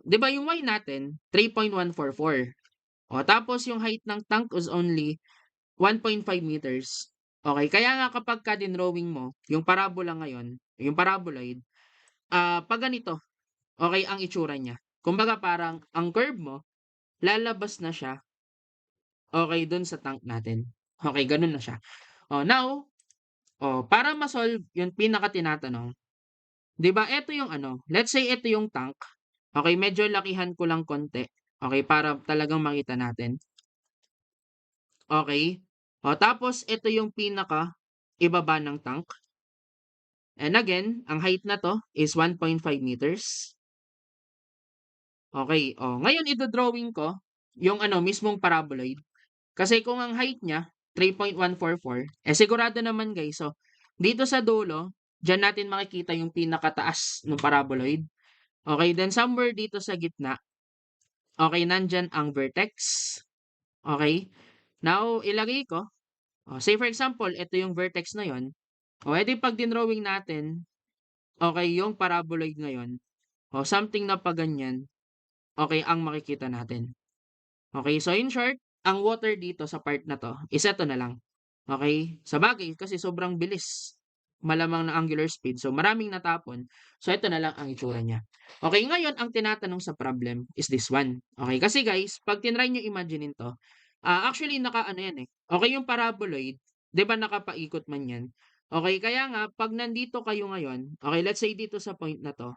'di ba yung y natin 3.144. Tapos yung height ng tank is only 1.5 meters. Okay, kaya nga kapagka dinrowing mo yung parabola ngayon, yung paraboloid, 'pag ganito, okay ang itsura niya. Kumbaga parang ang curve mo lalabas na siya, okay dun sa tank natin. Okay, ganun na siya. Now, para ma-solve yung pinaka-tinatanong, 'di ba eto yung let's say eto yung tank, okay, medyo lakihan ko lang konti, okay, para talagang makita natin. Okay. Tapos ito yung pinaka-ibaba ng tank. And again, ang height na 'to is 1.5 meters. Okay. Ngayon ito-drawing ko yung mismong paraboloid. Kasi kung ang height niya 3.144, sigurado naman guys, so dito sa dulo, diyan natin makikita yung pinakataas ng paraboloid. Okay, then somewhere dito sa gitna, okay, nandiyan ang vertex. Okay. Now, ilagay ko, say for example, ito yung vertex na yon. Edi pag dinrawing natin, okay, yung paraboloid ngayon, something na pa ganyan, okay, ang makikita natin. Okay, so in short, ang water dito sa part na 'to is eto na lang. Okay? Sabagay kasi sobrang bilis, malamang na angular speed, so maraming natapon. So eto na lang ang itsura niya. Okay, ngayon ang tinatanong sa problem is this one. Okay, kasi guys, 'pag tinry niyo imaginin 'to, actually naka-ano yan, okay yung paraboloid, 'di ba nakapaikot man yan. Okay, kaya nga 'pag nandito kayo ngayon, okay, let's say dito sa point na 'to,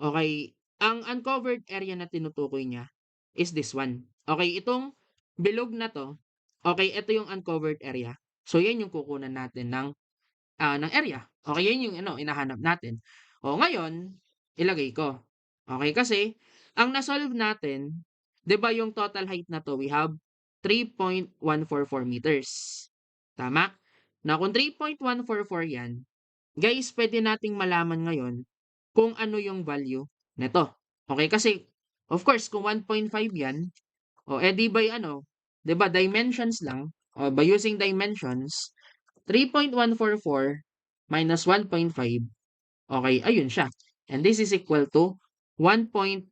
okay, ang uncovered area na tinutukoy niya is this one. Okay, itong bilog na 'to, okay, ito yung uncovered area. So, yan yung kukunan natin ng area. Okay, yan yung hinahanap natin. Ngayon, ilagay ko. Okay, kasi ang na-solve natin, 'di ba yung total height na 'to, we have 3.144 meters. Tama? Na kung 3.144 yan, guys, pwede nating malaman ngayon kung ano yung value nito. Okay, kasi of course kung 1.5 yan, di by 'di ba dimensions lang, by using dimensions, 3.144 minus 1.5, okay, ayun siya. And this is equal to 1.644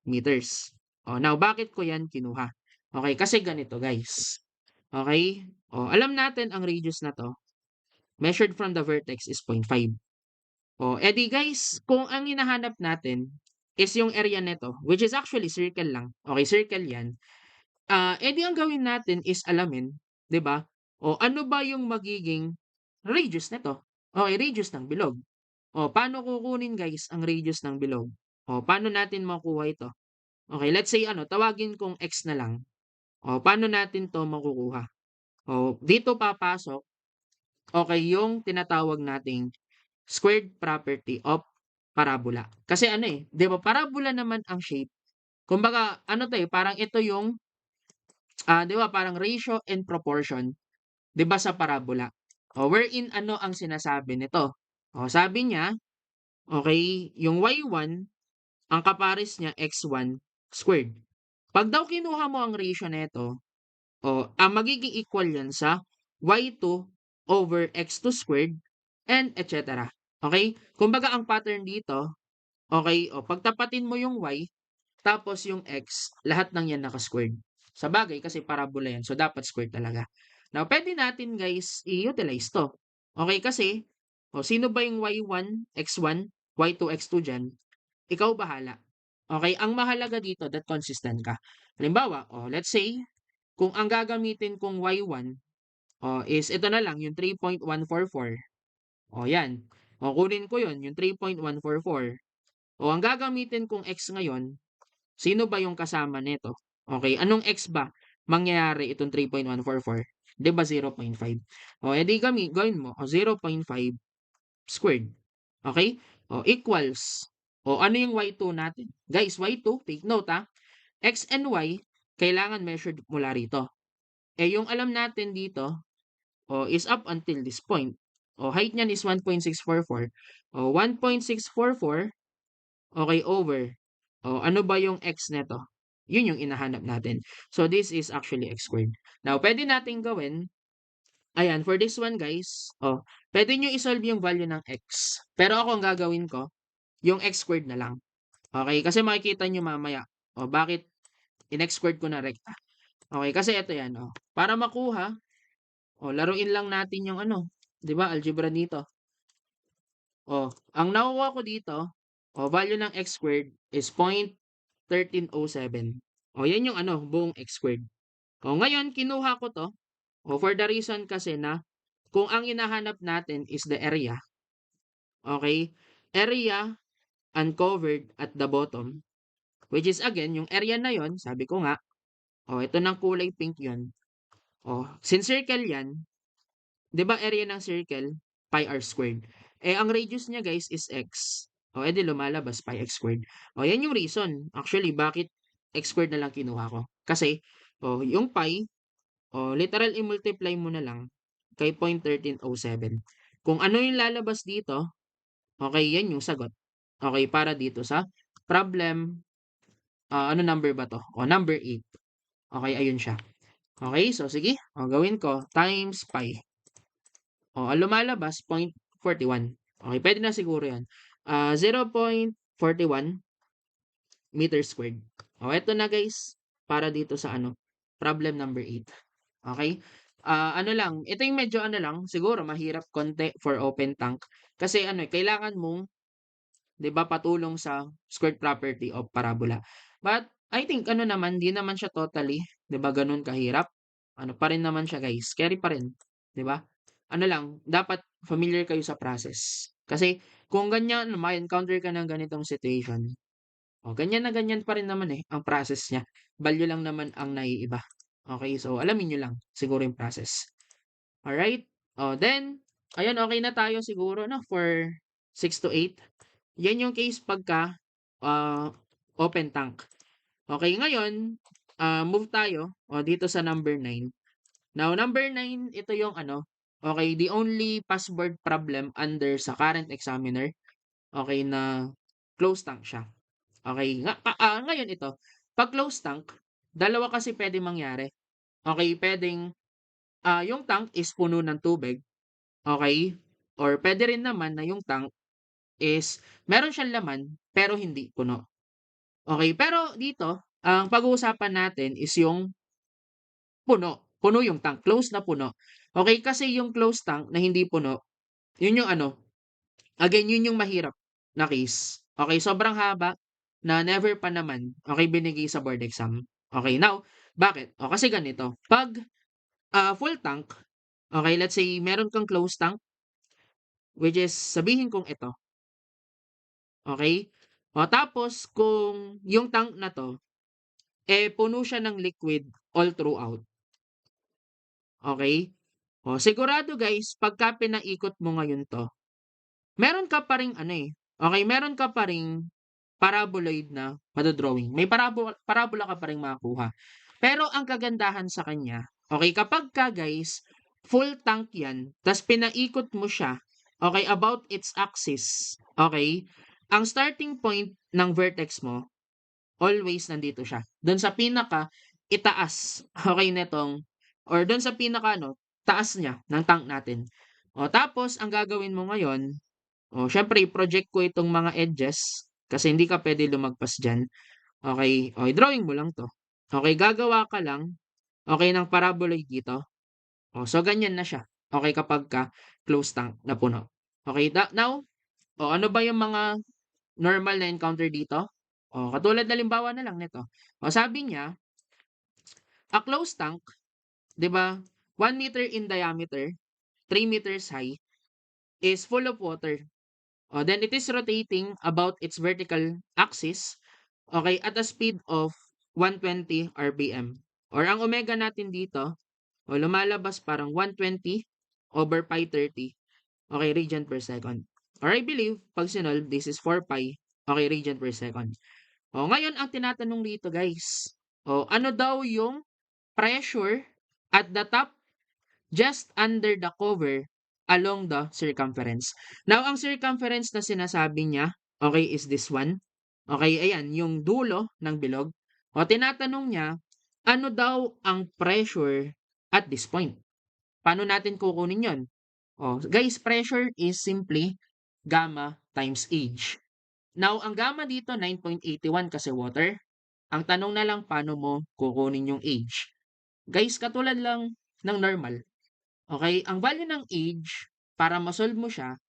meters. Now bakit ko yan kinuha? Okay, kasi ganito guys. Okay? Alam natin ang radius na 'to, measured from the vertex is 0.5. Edi guys, kung ang hinahanap natin is yung area nito, which is actually circle lang. Okay, circle 'yan. Edi ang gawin natin is alamin, 'di ba? Ano ba yung magiging radius nito? Okay, radius ng bilog. Paano kukunin guys ang radius ng bilog? Paano natin makuha ito? Okay, let's say tawagin kong x na lang. Paano natin 'to makukuha? Dito papasok, okay, yung tinatawag nating squared property of parabola. Kasi 'di ba parabola naman ang shape. Kumbaga parang ito yung 'di ba parang ratio and proportion, 'di ba sa parabola. Wherein ang sinasabi nito? Sabi niya, okay, yung y1 ang kapares niya x1 squared. 'Pag daw kinuha mo ang ratio nito, ang magiging equal yan sa y2 over x2 squared and etc. Okay? Kumbaga ang pattern dito, okay, pagtapatin mo yung y, tapos yung x, lahat ng yan naka-squared. Sabagay kasi parabola yan, so dapat squared talaga. Now, pwede natin guys i-utilize to. Okay, kasi, sino ba yung y1, x1, y2, x2 dyan? Ikaw bahala. Okay, ang mahalaga dito that consistent ka. Halimbawa, let's say, kung ang gagamitin kong y1, is ito na lang, yung 3.144. Yan. Kunin ko yun, yung 3.144. Ang gagamitin kong x ngayon, sino ba yung kasama nito? Okay, anong x ba mangyayari itong 3.144? 'Di ba 0.5? Edi gawin mo, 0.5 squared. Okay? Equals. Ano yung y2 natin? Guys, y2, take note x and y, kailangan measured mula rito. Yung alam natin dito, is up until this point. height niyan is 1.644. 1.644, okay, over. Ano ba yung x nito? Yun yung inahanap natin. So, this is actually x squared. Now, pwede natin gawin, ayan, for this one, guys, pwede nyo isolve yung value ng x. Pero ako ang gagawin ko, yung x squared na lang. Okay? Kasi makikita nyo mamaya, bakit in-x squared ko na rekta. Okay? Kasi ito yan, para makuha, laruin lang natin yung ano, 'di ba, algebra dito. Ang nakuha ko dito, value ng x squared is 0.1307. Yan yung ano, buong x squared. Ngayon, kinuha ko to, for the reason kasi na, kung ang hinahanap natin is the area, okay? Area uncovered at the bottom, which is again, yung area na yon, sabi ko nga, ito ng kulay pink yon. Since circle yan, 'di ba area ng circle, pi r squared. Ang radius niya guys is x. Edi lumalabas pi x squared. Yan yung reason. Actually, bakit x squared na lang kinuha ko. Kasi, yung pi, literal i-multiply mo na lang kay 0.1307. Kung ano yung lalabas dito, okay, yan yung sagot. Okay, para dito sa problem, ano number ba to? Number 8. Okay, ayun siya. Okay, so sige, gawin ko times pi. Ang lumalabas 0.41. Okay, pwede na siguro 'yan. 0.41 meter squared. Eto na guys, para dito sa ano, problem number 8. Okay? Ano lang, ito yung medyo ano lang, siguro mahirap konti for open tank. Kasi ano, kailangan mong, 'di ba, patulong sa squared property of parabola. But I think ano naman, di naman siya totally, 'di ba, ganun kahirap. Ano pa rin naman siya, guys, carry pa rin, 'di ba? Ano lang, dapat familiar kayo sa process. Kasi kung ganyan, ma-encounter ka ng ganitong situation, ganyan na ganyan pa rin naman ang process niya. Value lang naman ang naiiba. Okay, so alamin nyo lang siguro yung process. Alright? Then, ayun, okay na tayo siguro, no, for 6 to 8. Yan yung case pagka ah, open tank. Okay, ngayon, move tayo dito sa number 9. Now, number 9, ito yung ano, okay, the only password problem under sa current examiner, okay, na close tank siya. Okay, ngayon ito, pag close tank, dalawa kasi pwede mangyari. Okay, pwedeng yung tank is puno ng tubig, okay? Or pwede rin naman na yung tank is meron siyang laman pero hindi puno. Okay, pero dito, ang pag-uusapan natin is yung puno. Puno yung tank, close na puno. Okay, kasi yung close tank na hindi puno, yun yung ano, again, yun yung mahirap na case. Okay, sobrang haba na never pa naman, okay, binigay sa board exam. Okay, now, bakit? Kasi ganito, pag full tank, okay, let's say meron kang close tank, which is sabihin kong ito, okay? Tapos kung yung tank na to, puno siya ng liquid all throughout. Okay? Sigurado guys, pagka pinaikot mo ngayon 'to, meron ka pa ring ano, okay, meron ka pa ring paraboloid na mado-drawing. May parabola ka pa ring makukuha. Pero ang kagandahan sa kanya, okay, kapagka guys, full tank 'yan, ta's pinaikot mo siya, okay, about its axis, okay, ang starting point ng vertex mo, always nandito siya. Do'n sa pinaka itaas, okay, nitong or do'n sa pinaka ano, taas niya ng tank natin. Tapos ang gagawin mo ngayon, siyempre i-project ko itong mga edges kasi hindi ka puwede lumagpas diyan. Okay, drawing mo lang 'to. Okay, gagawa ka lang, okay, ng paraboloid dito. So ganyan na siya, okay, kapagka closed tank na puno. Okay, now, ano ba yung mga normal na encounter dito? Katulad halimbawa na lang nito. Sabi niya, a closed tank, 'di ba, 1 meter in diameter, 3 meters high, is full of water. Then it is rotating about its vertical axis, okay, at a speed of 120 RPM. Or ang omega natin dito, lumalabas parang 120 over pi 30, okay, radian per second. Or I believe, pag sinolve, this is 4 pi, okay, radian per second. Ngayon, ang tinatanong dito guys, ano daw yung pressure at the top just under the cover along the circumference. Now, ang circumference na sinasabi niya, okay, is this one. Okay, ayan, yung dulo ng bilog. O, tinatanong niya, ano daw ang pressure at this point? Paano natin kukunin yon? O, guys, pressure is simply gamma times age. Now, ang gamma dito, 9.81 kasi water. Ang tanong na lang, paano mo kukunin yung age? Guys, katulad lang ng normal. Okay, ang value ng age, para ma-solve mo siya,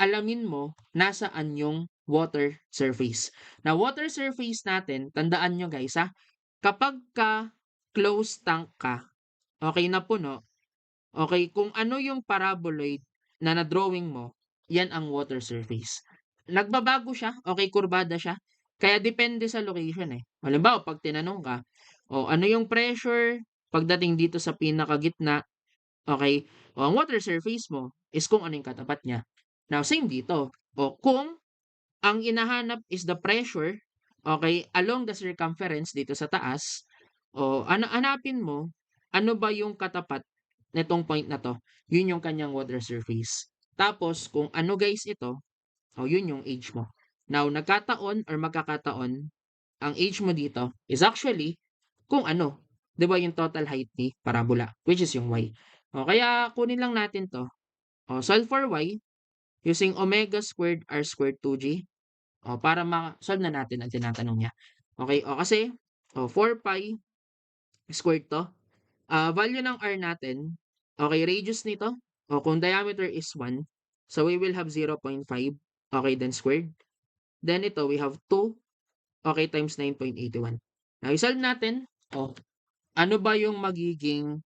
alamin mo nasaan yung water surface. Na water surface natin, tandaan nyo guys ha, kapag ka closed tank ka, okay na puno, okay, kung ano yung paraboloid na na-drawing mo, yan ang water surface. Nagbabago siya, okay, kurbada siya, kaya depende sa location eh. Halimbawa, pag tinanong ka, o ano yung pressure pagdating dito sa pinakagitna, okay, o ang water surface mo is kung ano yung katapat niya. Now, same dito. O kung ang hinahanap is the pressure, okay, along the circumference dito sa taas, o hanapin mo, ano ba yung katapat nitong point na 'to? Yun yung kanyang water surface. Tapos kung ano guys ito, o yun yung age mo. Now, nagkataon or magkakataon, ang age mo dito is actually kung ano, 'di ba yung total height ni parabola, which is yung y. O kaya kunin lang natin 'to. O solve for y using omega squared r squared 2g. O para ma-solve na natin ang tinatanong niya. Okay, o kasi 4 pi squared 'to. Value ng r natin, okay, radius nito, o kung diameter is 1, so we will have 0.5, okay, then squared. Then ito, we have 2, okay, times 9.81. Now, isolve natin, ano ba yung magiging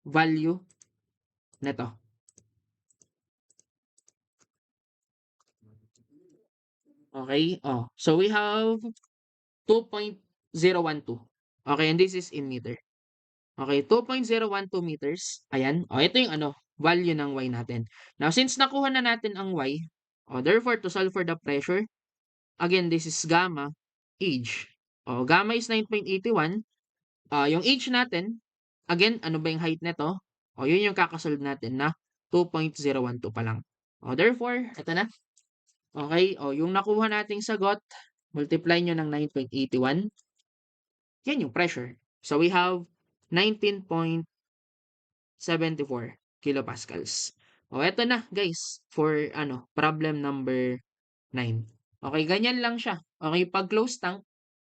value nito? Okay, so we have 2.012. Okay, and this is in meter. Okay, 2.012 meters. Ayan. Ito yung value ng y natin. Now, since nakuha na natin ang y, therefore, to solve for the pressure, again, this is gamma, age. Gamma is 9.81. Yung age natin, again, ano ba yung height nito? Yun yung kakasolve natin na 2.012 pa lang. Therefore, ito na. Okay, yung nakuha nating sagot, multiply nyo ng 9.81. Yan yung pressure. So, we have 19.74 kilopascals. Eto na guys for problem number 9. Okay, ganyan lang siya. Okay, pag close tank,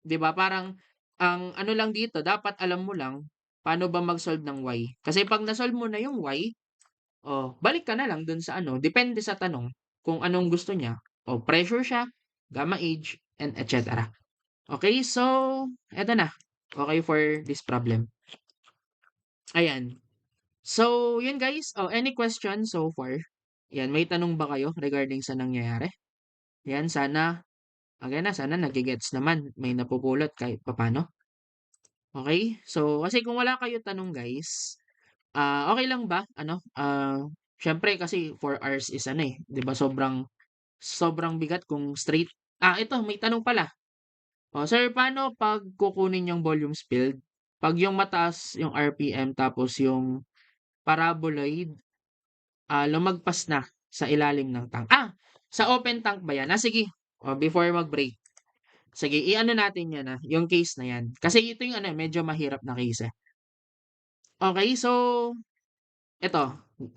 'di ba? Parang ang ano lang dito, dapat alam mo lang paano ba mag-solve ng y. Kasi pag na-solve mo na yung y, balik ka na lang dun sa depende sa tanong kung anong gusto niya. Pressure siya, gamma age, and etc. Okay, so eto na. Okay for this problem. Ayan. So, yun guys. Any questions so far? Yan, may tanong ba kayo regarding sa nangyayari? Yan, sana, again na, sana nagigets naman. May napupulot kahit papano. Okay? So, kasi kung wala kayo tanong guys, okay lang ba? Syempre kasi 4 hours is 'di ba sobrang sobrang bigat kung straight. Ito, may tanong pala. Sir, paano pag kukunin yung volume spilled? Pag yung mataas yung RPM tapos yung paraboloid lumagpas na sa ilalim ng tank. Sa open tank ba yan? Sige. Before mag-break. Sige, i-ano natin yan yung case na yan. Kasi ito yung medyo mahirap na case eh. Okay, so, ito.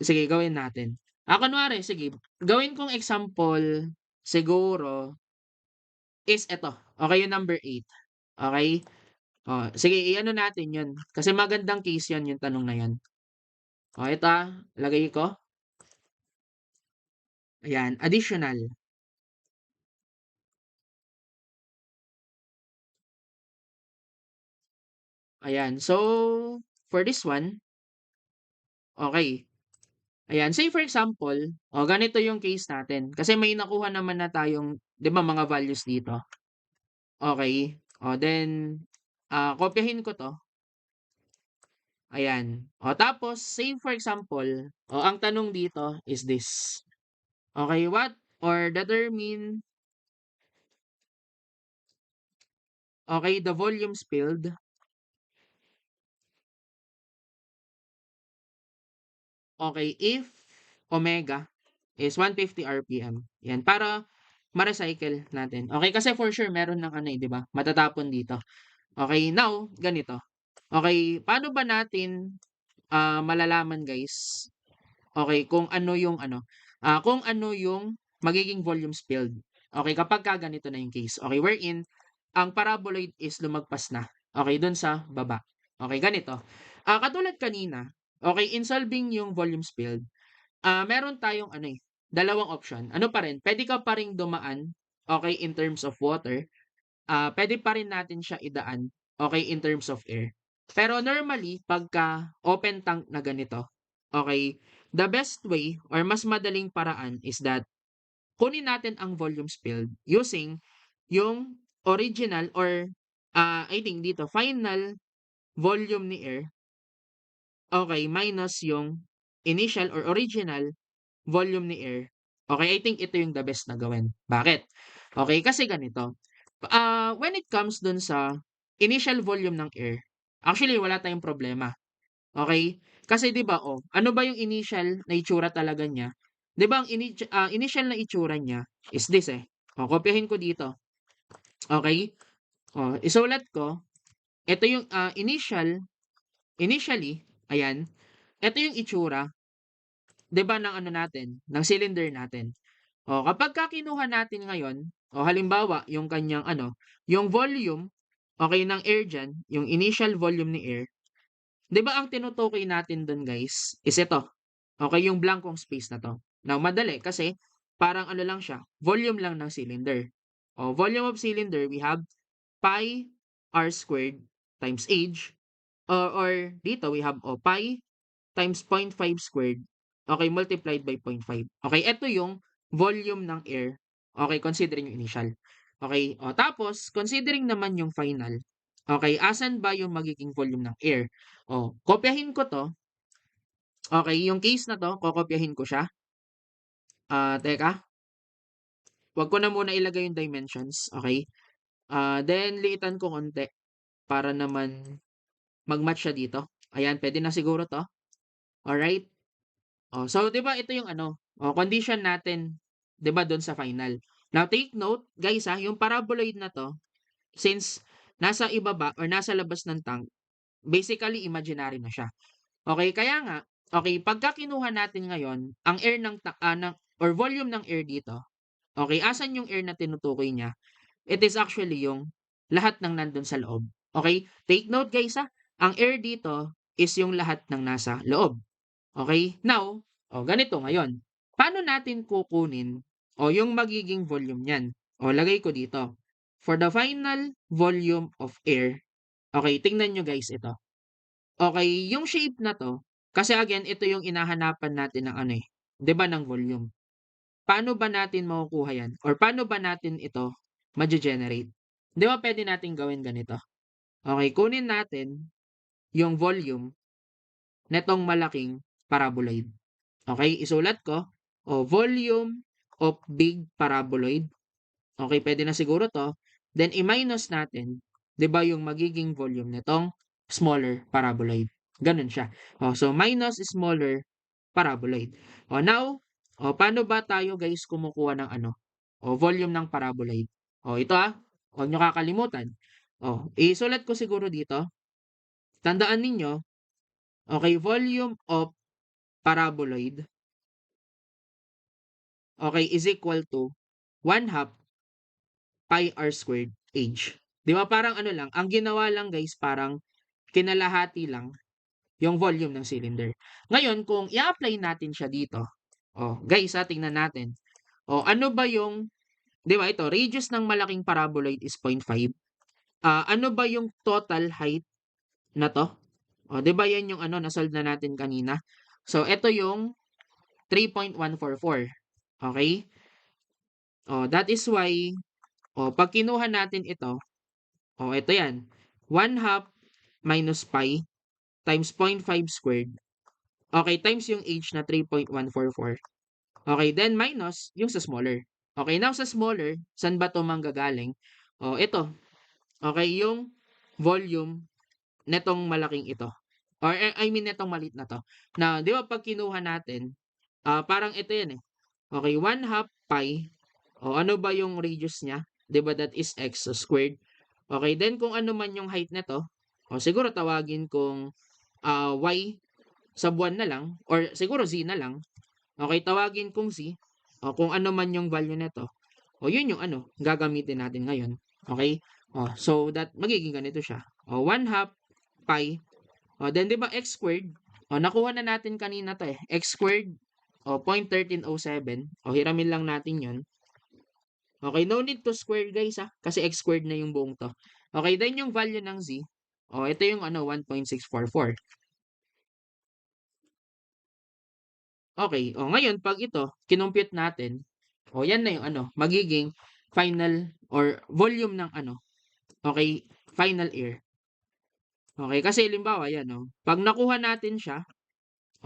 Sige, gawin natin. Kunwari, sige, gawin kong example, siguro, is ito. Okay, yung number 8. Okay? Sige, i-ano natin yun. Kasi magandang case yan, yung tanong na yan. Ito, lagay ko. Ayan, additional. Ayan. So, for this one, okay. Ayan. Say for example, ganito yung case natin. Kasi may nakuha naman na tayong, di ba, mga values dito. Okay. Then, kopyahin ko to. Ayan. Tapos, say for example, ang tanong dito is this. Okay, what or determine, okay, the volume spilled. Okay, if omega is 150 RPM. Yan, para ma-recycle natin. Okay, kasi for sure meron ng ano, 'di ba? Matatapon dito. Okay, now ganito. Okay, paano ba natin malalaman guys, okay, kung ano yung magiging volume spilled. Okay, kapag ka ganito na yung case. Okay, wherein ang paraboloid is lumagpas na. Okay, dun sa baba. Okay, ganito. Katulad kanina, okay, in solving yung volume spilled, meron tayong dalawang option. Ano pa rin, pwede ka pa ring dumaan, okay, in terms of water. Pwede pa rin natin siya idaan, okay, in terms of air. Pero normally, pagka open tank na ganito, okay, the best way or mas madaling paraan is that kunin natin ang volume spilled using yung original or I think dito, final volume ni air, okay, minus yung initial or original volume ni air. Okay, I think ito yung the best na gawin. Bakit? Okay, kasi ganito. When it comes dun sa initial volume ng air, actually wala tayong problema. Okay? Kasi 'di ba, ano ba yung initial na itsura talaga niya? 'Di ba ang initial na itsura niya is this eh. Kopyahin ko dito. Okay? Isulat ko, ito yung initially, ayan, ito yung itsura 'di ba ng ano natin, ng cylinder natin. Kapagka kinuha natin ngayon, halimbawa yung kanyang yung volume, okay, ng air diyan, yung initial volume ni air, 'di ba ang tinutukoy natin dun guys is ito. Okay, yung blankong space na 'to. Now madali kasi parang ano lang siya, volume lang ng cylinder. Volume of cylinder, we have pi r squared times h, or dito we have pi times 0.5 squared, okay, multiplied by 0.5. Okay, ito yung volume ng air. Okay, considering yung initial. Okay, tapos considering naman yung final. Okay, asan ba yung magiging volume ng air? Kopyahin ko to. Okay, yung case na to, kokopyahin ko siya. Teka, wag ko na muna ilagay yung dimensions. Okay, then liitan ko konti para naman mag-match siya dito. Ayan, pwede na siguro to. Alright. So 'di ba ito yung condition natin 'di ba doon sa final. Now take note guys, yung paraboloid na 'to, since nasa ibaba or nasa labas ng tank, basically imaginary na siya. Okay, kaya nga, okay, pagka kinuha natin ngayon ang air ng or volume ng air dito, okay, asan yung air na tinutukoy niya? It is actually yung lahat ng nandun sa loob. Okay? Take note guys, ang air dito is yung lahat ng nasa loob. Okay? Now, ganito ngayon. Paano natin kukunin yung magiging volume niyan? Lagay ko dito. For the final volume of air, okay, tingnan nyo guys ito. Okay, yung shape na to, kasi again, ito yung inahanapan natin ng 'di ba, ng volume. Paano ba natin makukuha yan? Or paano ba natin ito ma-generate? 'Di ba pwede natin gawin ganito? Okay, kunin natin yung volume netong malaking paraboloid. Okay, isulat ko, volume of big paraboloid. Okay, pwede na siguro 'to. Then i-minus natin, 'di ba yung magiging volume nitong smaller paraboloid. Gano'n siya. So minus smaller paraboloid. Now, paano ba tayo guys kumukuha ng volume ng paraboloid? Ito huwag niyo kakalimutan. Isulat ko siguro dito. Tandaan ninyo, okay, volume of paraboloid, okay, is equal to 1/2 pi r squared h. 'Di ba parang ano lang, ang ginawa lang guys parang kinalahati lang yung volume ng cylinder. Ngayon kung i-apply natin siya dito, guys tingnan natin. Ano ba yung 'di ba ito, radius ng malaking paraboloid is 0.5. Ano ba yung total height na 'to? 'Di ba yan yung na-solve na natin kanina? So ito yung 3.144. Okay? That is why, pag kinuha natin ito, ito yan. 1/2 minus pi times 0.5 squared. Okay, times yung h na 3.144. Okay, then minus yung sa smaller. Okay, now sa smaller, saan ba 'to manggagaling? Ito. Okay, yung volume netong malaking ito. Or I mean netong maliit na 'to. Na 'di ba pag kinuha natin, Parang ito yan, eh. Okay, 1/2 pi, o ano ba yung radius niya, 'di ba that is x squared. Okay, then kung ano man yung height nito, o siguro tawagin kong, y sa buwan na lang or siguro z na lang. Okay, tawagin kong z, o kung ano man yung value nito, o yun yung ano, gagamitin natin ngayon. Okay? So that magiging ganito siya. 1/2 pi, then 'di ba x squared, nakuha na natin kanina 'to, eh, x squared, 0.1307, hiramin lang natin 'yon. Okay, no need to square guys, kasi x squared na yung buong 'to. Okay, then yung value ng z, ito yung ano 1.644. Okay, ngayon 'pag ito kinompute natin, yan na yung ano, magiging final or volume ng ano, okay, final air. Okay, kasi halimbawa 'yan, 'pag nakuha natin siya,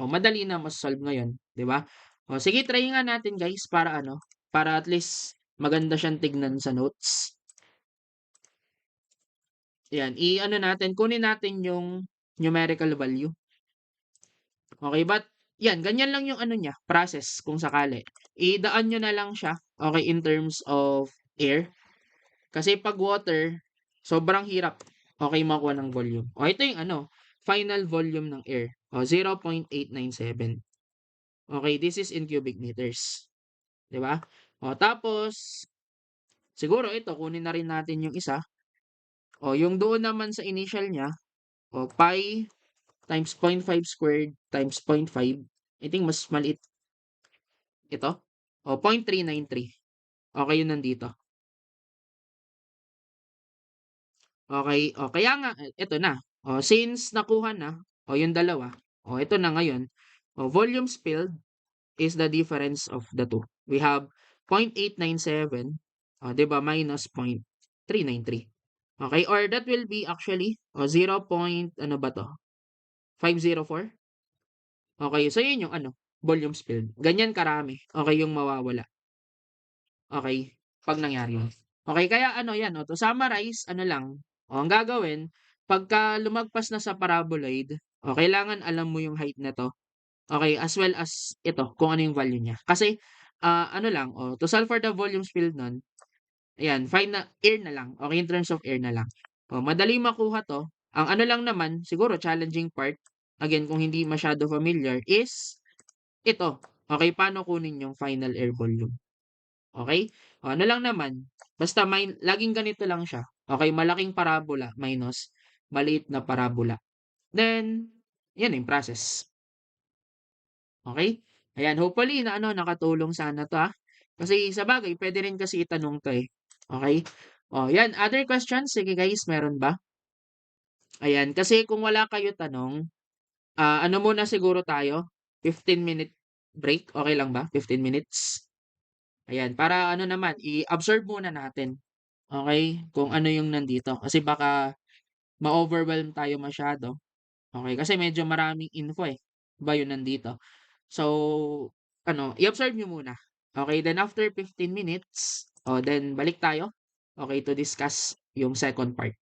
madali na mas-solve ngayon, 'di ba? Sige try nga natin guys para ano, para at least maganda siyang tignan sa notes. Ayan, i-ano natin, kunin natin yung numerical value. Okay, but 'yan, ganyan lang yung ano niya, process kung sakali. Idaan niyo na lang siya, okay, in terms of air. Kasi 'pag water, sobrang hirap, okay, makuha ng volume. Ito yung ano, final volume ng air. 0.897. Okay, this is in cubic meters. 'Di ba? Tapos, siguro ito, kunin na rin natin yung isa. Yung doon naman sa initial niya, pi times 0.5 squared times 0.5. I think mas maliit ito. 0.393. Okay, yun nandito. Okay, kaya nga ito na. Since nakuha na, yung dalawa, ito na ngayon. Volume spilled is the difference of the two. We have 0.897, 'di ba, minus 0.393. Okay, or that will be actually 0. Ano ba to? 504. Okay, so yun yung ano, volume spilled. Ganyan karami. Okay, yung mawawala. Okay, pag nangyari yun. Okay, kaya ano yan, to summarize, ano lang, ang gagawin, pagka lumagpas na sa paraboloid, kailangan alam mo yung height na to. Okay, as well as ito, kung ano yung value niya. Kasi, ano lang, to solve for the volume spilled nun, ayan, find na air na lang. Okay, in terms of air na lang. Madali makuha to. Ang ano lang naman, siguro challenging part, again, kung hindi masyado familiar, is ito. Okay, paano kunin yung final air volume. Okay? Ano lang naman, basta laging ganito lang siya. Okay, malaking parabola minus maliit na parabola. Then, yan yung process. Okay? Ayan, hopefully na ano, nakatulong sana 'to, Kasi sa bagay puwede rin kasi itanong 'to, eh. Okay? Yan, other questions? Sige guys, meron ba? Ayan, kasi kung wala kayo tanong, ano muna siguro tayo, 15-minute break, okay lang ba? 15 minutes? Ayan, para ano naman, i-absorb muna natin, okay, kung ano yung nandito. Kasi baka ma-overwhelm tayo masyado, okay, kasi medyo maraming info, eh, ba yung nandito. So, ano, i-absorb niyo muna. Okay, then after 15 minutes, then balik tayo, okay, to discuss yung second part.